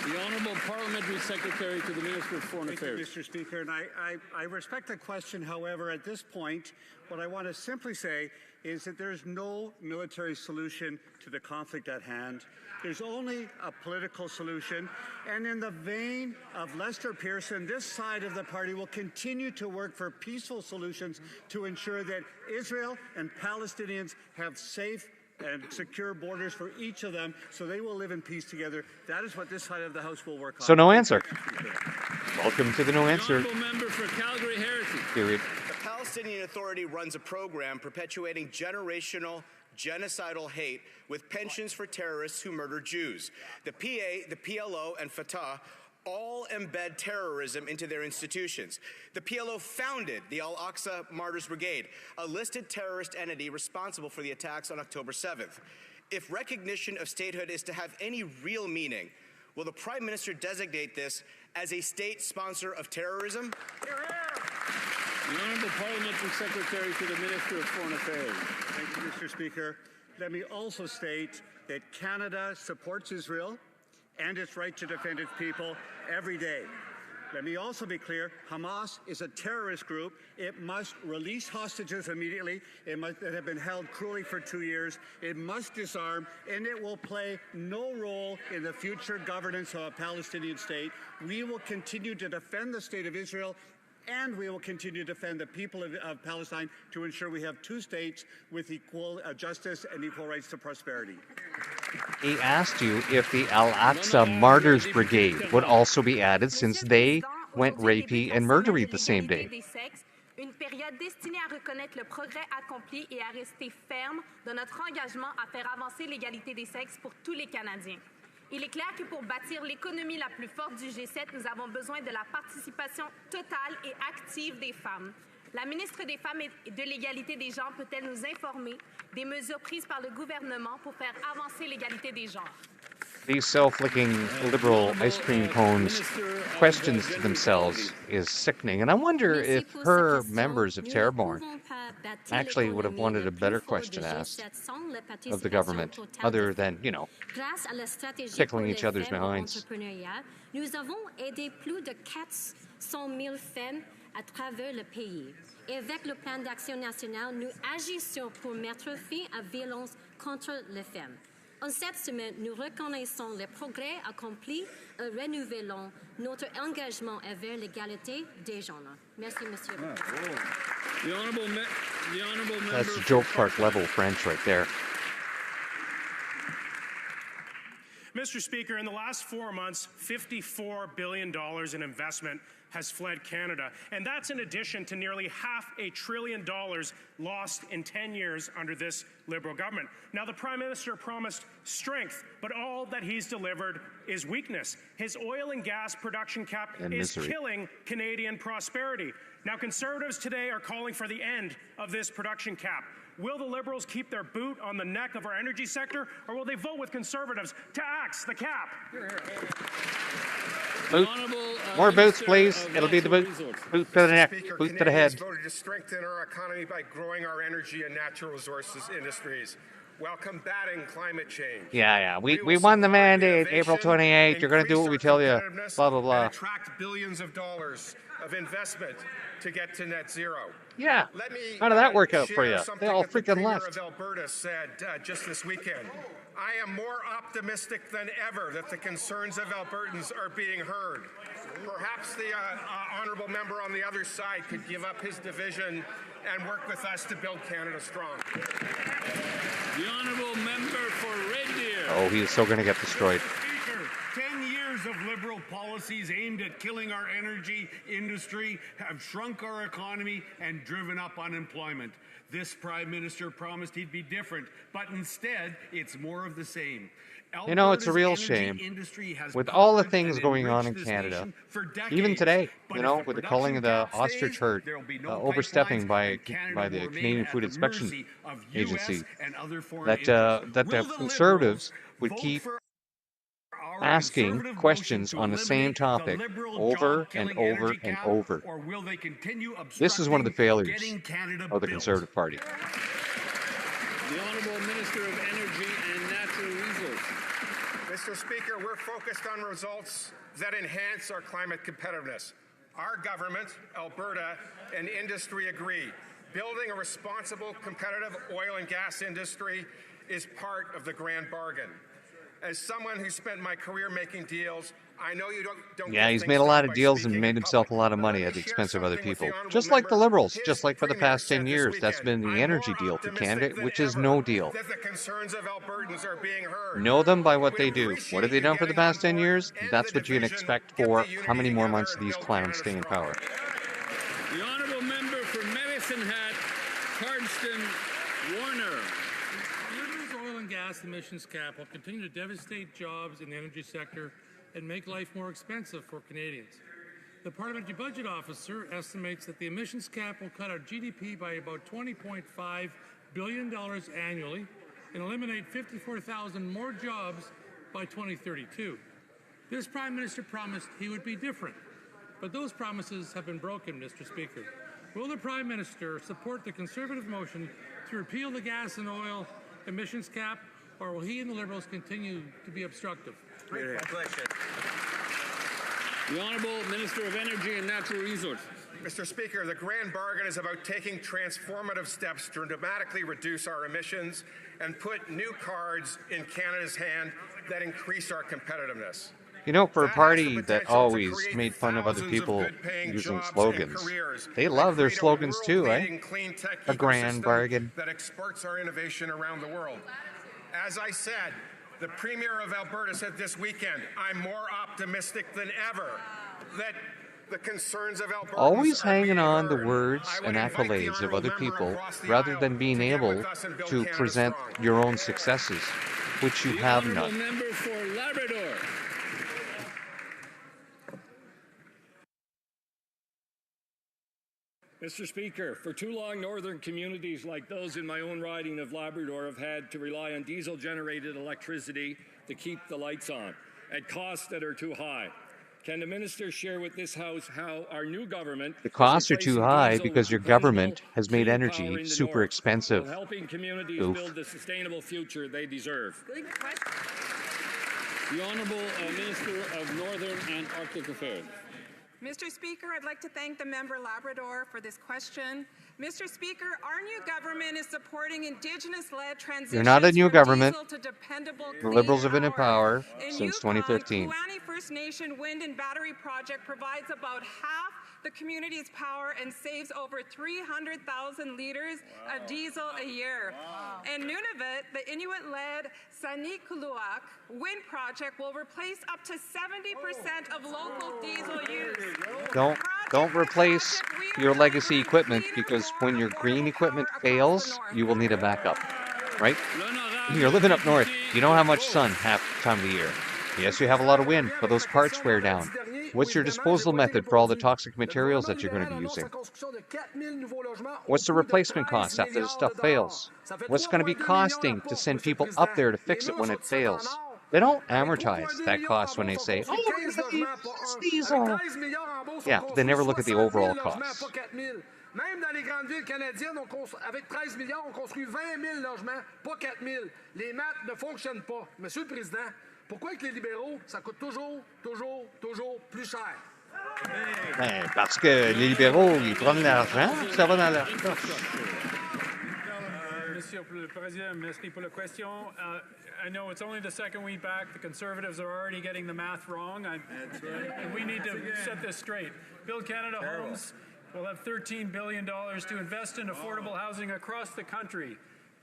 The Honourable Parliamentary Secretary to the Minister of Foreign Affairs. Thank you, Mr. Speaker, and I respect the question. However, at this point, what I want to simply say is that there's no military solution to the conflict at hand. There's only a political solution. And in the vein of Lester Pearson, this side of the party will continue to work for peaceful solutions to ensure that Israel and Palestinians have safe and secure borders for each of them, so they will live in peace together. That is what this side of the House will work on. So no answer. Welcome to the no answer Member for Calgary Heritage. period. The Palestinian Authority runs a program perpetuating generational genocidal hate with pensions for terrorists who murder Jews. The PA, the PLO, and Fatah all embed terrorism into their institutions. The PLO founded the Al-Aqsa Martyrs Brigade, a listed terrorist entity responsible for the attacks on October 7th. If recognition of statehood is to have any real meaning, will the Prime Minister designate this as a state sponsor of terrorism? The Honourable Parliamentary Secretary to the Minister of Foreign Affairs. Thank you, Mr. Speaker. Let me also state that Canada supports Israel and its right to defend its people every day. Let me also be clear, Hamas is a terrorist group. It must release hostages immediately that have been held cruelly for 2 years. It must disarm, and it will play no role in the future governance of a Palestinian state. We will continue to defend the state of Israel, and we will continue to defend the people of Palestine to ensure we have two states with equal justice and equal rights to prosperity. He asked you if the Al-Aqsa Martyrs Brigade would also be added since they went rapey and murdery the same day. Une période destinée à reconnaître le progrès accompli et à rester ferme dans notre engagement à faire avancer l'égalité des sexes pour tous les Canadiens. Il est clair que pour bâtir l'économie la plus forte du G7, nous avons besoin de la participation totale et active des femmes. La ministre des Femmes et de l'égalité des genres peut-elle nous informer des mesures prises par le gouvernement pour faire avancer l'égalité des genres? These self-licking liberal ice cream cones questions to themselves is sickening. And I wonder if her members of Terrebonne actually would have wanted a better question asked of the government, other than, you know, tickling each other's behinds. Nous avons aidé plus de 400 000 femmes à travers le pays. Et avec le plan d'action national, nous agissons pour mettre fin à la violence contre les femmes. En cette semaine, nous reconnaissons les progrès accomplis et renouvelons notre engagement envers l'égalité des genres. Merci, Monsieur le Président. That's Joke Park level French right there. Mr. Speaker, in the last 4 months, $54 billion in investment has fled Canada, and that's in addition to nearly $500 billion lost in 10 years under this Liberal government. Now, the Prime Minister promised strength, but all that he's delivered is weakness. His oil and gas production cap is killing Canadian prosperity. Now, Conservatives today are calling for the end of this production cap. Will the Liberals keep their boot on the neck of our energy sector, or will they vote with Conservatives to axe the cap? Boot. More boots, please. It'll be the boot. Boot to the neck. Boot to the head. Voted to strengthen our economy by growing our energy and natural resources industries while combating climate change. Yeah. We won the mandate, April 28th. You're going to do what we tell you. Blah, blah, blah. And attract billions of dollars of investment to get to net zero. Yeah. Let me How did that work out for you? They all that the freaking Premier left. of Alberta said just this weekend. I am more optimistic than ever that the concerns of Albertans are being heard. Perhaps the honourable member on the other side could give up his division and work with us to build Canada strong. The honourable member for Red Deer. Oh, he's so going to get destroyed. Speaker, 10 years Years of Liberal policies aimed at killing our energy industry have shrunk our economy and driven up unemployment. This Prime Minister promised he'd be different, but instead, it's more of the same. You know, it's a real shame. With all the things going on in Canada, even today, you know, with the calling of the ostrich herd, overstepping by the Canadian Food Inspection Agency, that the Conservatives would keep asking questions on the same topic over and over and over. This is one of the failures of the Conservative Party. The Honourable Minister of Energy and Natural Resources. Mr. Speaker, we're focused on results that enhance our climate competitiveness. Our government, Alberta, and industry agree. Building a responsible, competitive oil and gas industry is part of the grand bargain. As someone who spent my career making deals, I know you don't Yeah, he's made a lot of deals and made himself a lot of money at the expense of other people. Just like the Liberals, just like for the past 10 years. That's been the energy deal for Canada, which is no deal. That the concerns of Albertans are being heard. Know them by what they do. What have they done for the past 10 years? That's what you can expect for how many more months these clowns stay in power. The Honourable Member for Medicine Hat, Cardston Warner. Liberals' oil and gas emissions cap will continue to devastate jobs in the energy sector and make life more expensive for Canadians. The Parliamentary Budget Officer estimates that the emissions cap will cut our GDP by about $20.5 billion annually and eliminate 54,000 more jobs by 2032. This Prime Minister promised he would be different, but those promises have been broken, Mr. Speaker. Will the Prime Minister support the Conservative motion to repeal the gas and oil emissions cap, or will he and the Liberals continue to be obstructive? Great question. The Honourable Minister of Energy and Natural Resources. Mr. Speaker, the grand bargain is about taking transformative steps to dramatically reduce our emissions and put new cards in Canada's hand that increase our competitiveness. You know, for a party that always made fun of other people using slogans, they love their slogans too, eh? A grand bargain. That exports our innovation around the world. As I said, the Premier of Alberta said this weekend, I'm more optimistic than ever that the concerns of Alberta always hanging on the words and accolades of other people rather than being able to present your own successes, which you have none. Member for Labrador. Mr. Speaker, for too long, northern communities like those in my own riding of Labrador have had to rely on diesel-generated electricity to keep the lights on at costs that are too high. Can the minister share with this House how our new government... The costs are too high because your government has made energy super expensive. Helping communities build the sustainable future they deserve. Good question. The Honourable Minister of Northern and Arctic Affairs. Mr. Speaker, I'd like to thank the member Labrador for this question. Mr. Speaker, our new government is supporting Indigenous-led transitions. You're not a new government. To dependable the Liberals have been in power since 2015. Kuani First Nation wind and battery project provides about half the community's power and saves over 300,000 liters of diesel a year. In Nunavut, the Inuit-led Sanikuluak wind project will replace up to 70% of local diesel use. Don't replace your legacy equipment, because when your green equipment fails, you will need a backup, right? You're living up north. You know how much sun half the time of the year. Yes, you have a lot of wind, but those parts wear down. What's your disposal method for all the toxic materials that you're going to be using? What's the replacement cost after the stuff fails? What's going to be costing to send people up there to fix it when it fails? They don't amortize that cost when they say, oh, we're going to use diesel. Yeah, they never look at the overall costs. Même dans les grandes villes canadiennes, avec 13 milliards, on construit 20 000 logements, pas 4 000. Les maths ne fonctionnent pas. Monsieur le Président, pourquoi avec les libéraux, ça coûte toujours plus cher? Parce que les libéraux, ils prennent l'argent, ça va dans leur poche. Monsieur le Président, merci pour la question. I know it's only the second week back. The Conservatives are already getting the math wrong. That's right. And we need to set this straight. Build Canada Homes will have $13 billion to invest in affordable housing across the country.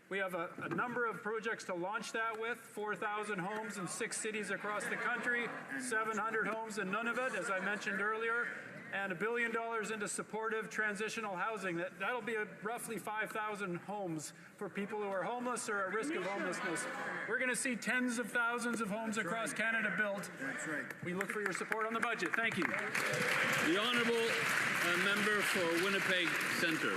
We have a number of projects to launch that with, 4,000 homes in 6 cities across the country, 700 homes in Nunavut, as I mentioned earlier, and $1 billion into supportive transitional housing. That'll be roughly 5,000 homes for people who are homeless or at risk of homelessness. We're going to see tens of thousands of homes across Canada built. That's right. We look for your support on the budget. Thank you. The honourable member for Winnipeg Centre.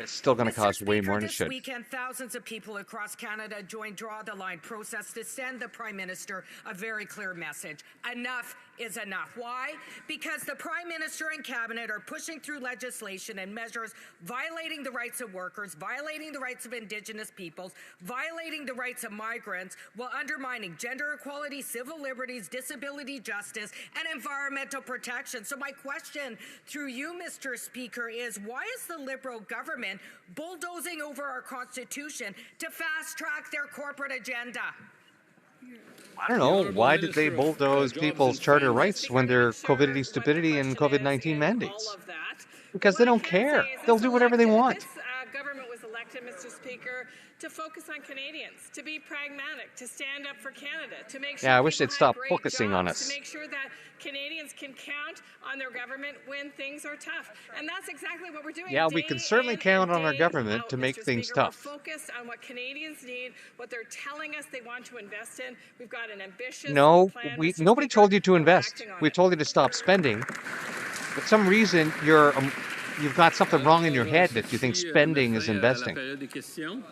It's still going to cost way more than it This should. weekend, thousands of people across Canada joined Draw the Line protests to send the Prime Minister a very clear message. Enough is enough. Why? Because the Prime Minister and Cabinet are pushing through legislation and measures violating the rights of workers, violating the rights of Indigenous peoples, violating the rights of migrants, while undermining gender equality, civil liberties, disability justice, and environmental protection. So my question through you, Mr. Speaker, is why is the Liberal government bulldozing over our Constitution to fast-track their corporate agenda? I don't know. Why did they bulldoze people's charter rights when they're COVID stupidity and COVID-19 mandates? Because they don't care. They'll do whatever they want. Government was elected, Mr. Speaker, to focus on Canadians, to be pragmatic, to stand up for Canada, to make sure Yeah, I wish they'd people stop had great focusing on jobs, us. to make sure that Canadians can count on their government when things are tough. And that's exactly what we're doing. Yeah, we can certainly count on our government to make things tough. We're focused on what Canadians need, what they're telling us they want to invest in. We've got an ambitious No, plan, we Mr. nobody Speaker, told you to and we're invest. acting on We it. told you to stop spending. For some reason, you've got something wrong in your head that you think spending is investing. La période des questions.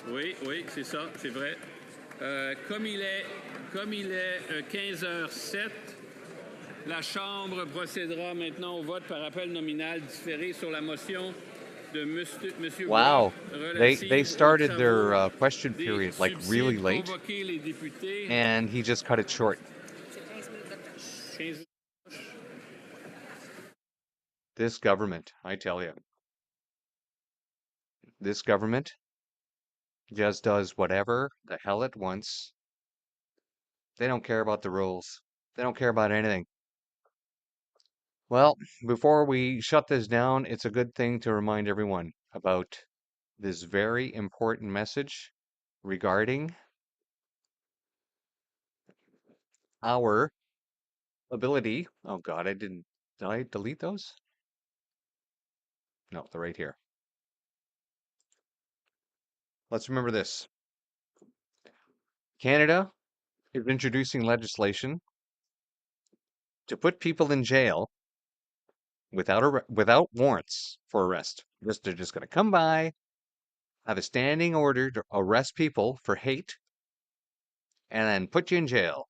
Oui, oui, c'est ça, c'est vrai. Comme il est 15h07, la Chambre procédera maintenant au vote par appel nominal différé sur la motion de Monsieur Wow, they relative started aux their travaux question des period like really subsides late, convoqués les députés. and he just cut it short. 15 This government, I tell you, this government just does whatever the hell it wants. They don't care about the rules. They don't care about anything. Well, before we shut this down, it's a good thing to remind everyone about this very important message regarding our ability. Oh God, did I delete those? No, they're right here. Let's remember this. Canada is introducing legislation to put people in jail without warrants for arrest. They're just going to come by, have a standing order to arrest people for hate, and then put you in jail.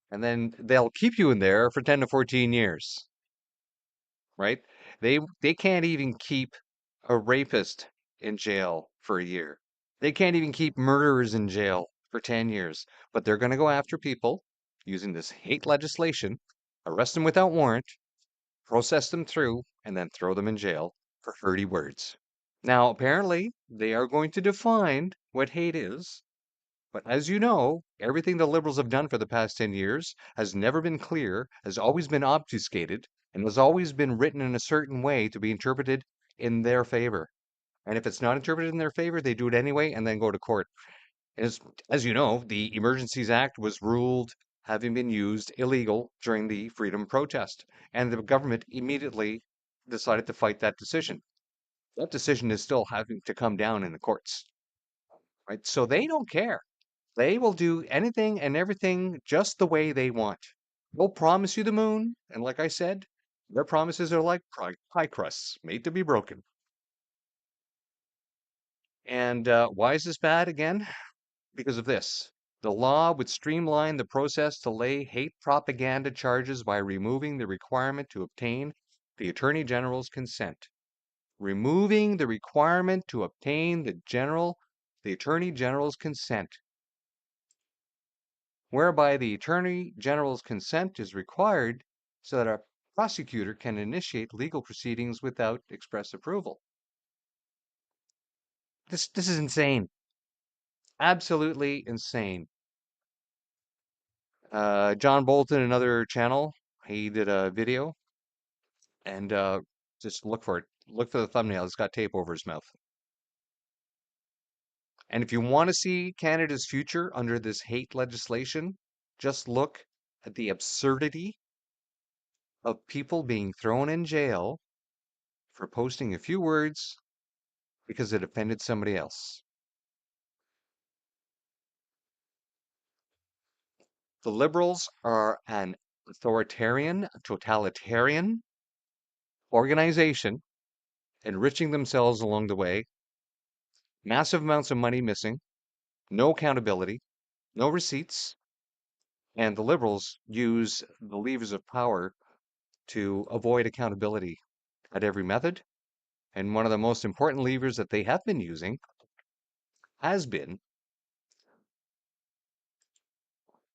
And then they'll keep you in there for 10 to 14 years. Right? They can't even keep a rapist in jail for a year. They can't even keep murderers in jail for 10 years. But they're going to go after people using this hate legislation, arrest them without warrant, process them through, and then throw them in jail for 30 words. Now, apparently, they are going to define what hate is. But as you know, everything the Liberals have done for the past 10 years has never been clear, has always been obfuscated, and has always been written in a certain way to be interpreted in their favor. And if it's not interpreted in their favor, they do it anyway and then go to court. As you know, the Emergencies Act was ruled having been used illegal during the freedom protest, and the government immediately decided to fight that decision. That decision is still having to come down in the courts, right? So they don't care. They will do anything and everything just the way they want. They'll promise you the moon, and like I said, their promises are like pie crusts made to be broken. And why is this bad again? Because of this. The law would streamline the process to lay hate propaganda charges by removing the requirement to obtain the Attorney General's consent. Removing the requirement to obtain the Attorney General's consent, whereby the Attorney General's consent is required so that a prosecutor can initiate legal proceedings without express approval. This is insane. Absolutely insane. John Bolton, another channel, he did a video, and just look for it. Look for the thumbnail. It's got tape over his mouth. And if you want to see Canada's future under this hate legislation, just look at the absurdity of people being thrown in jail for posting a few words because it offended somebody else. The Liberals are an authoritarian, totalitarian organization, enriching themselves along the way, massive amounts of money missing, no accountability, no receipts, and the Liberals use the levers of power to avoid accountability at every method. And one of the most important levers that they have been using has been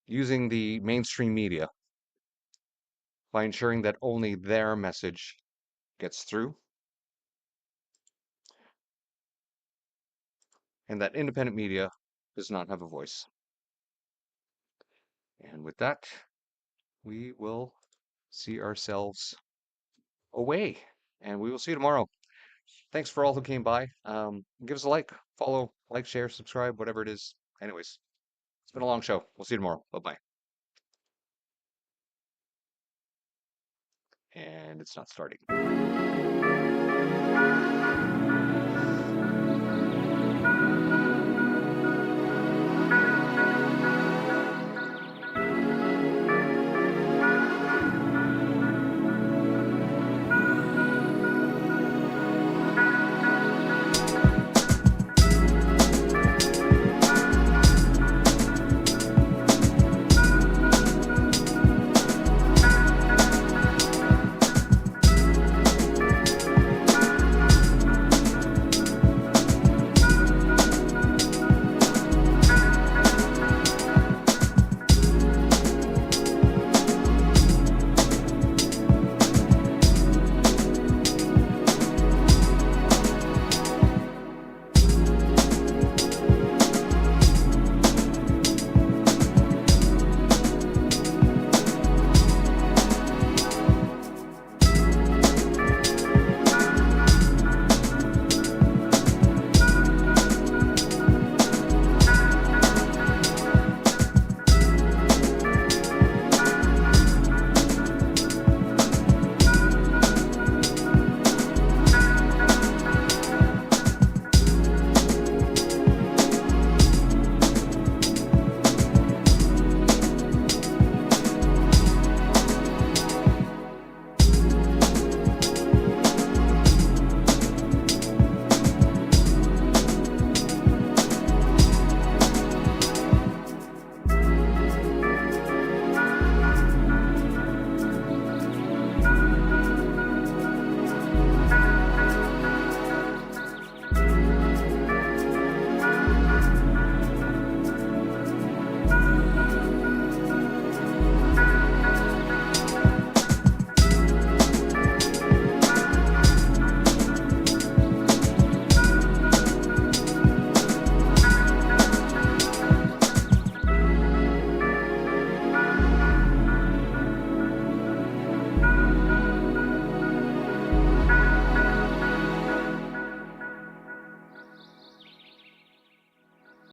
using the mainstream media by ensuring that only their message gets through and that independent media does not have a voice. And with that, we will see ourselves away, and we will see you tomorrow. Thanks for all who came by. Give us a like, follow, like, share, subscribe, whatever it is. Anyways, it's been a long show. We'll see you tomorrow. Bye-bye. And it's not starting.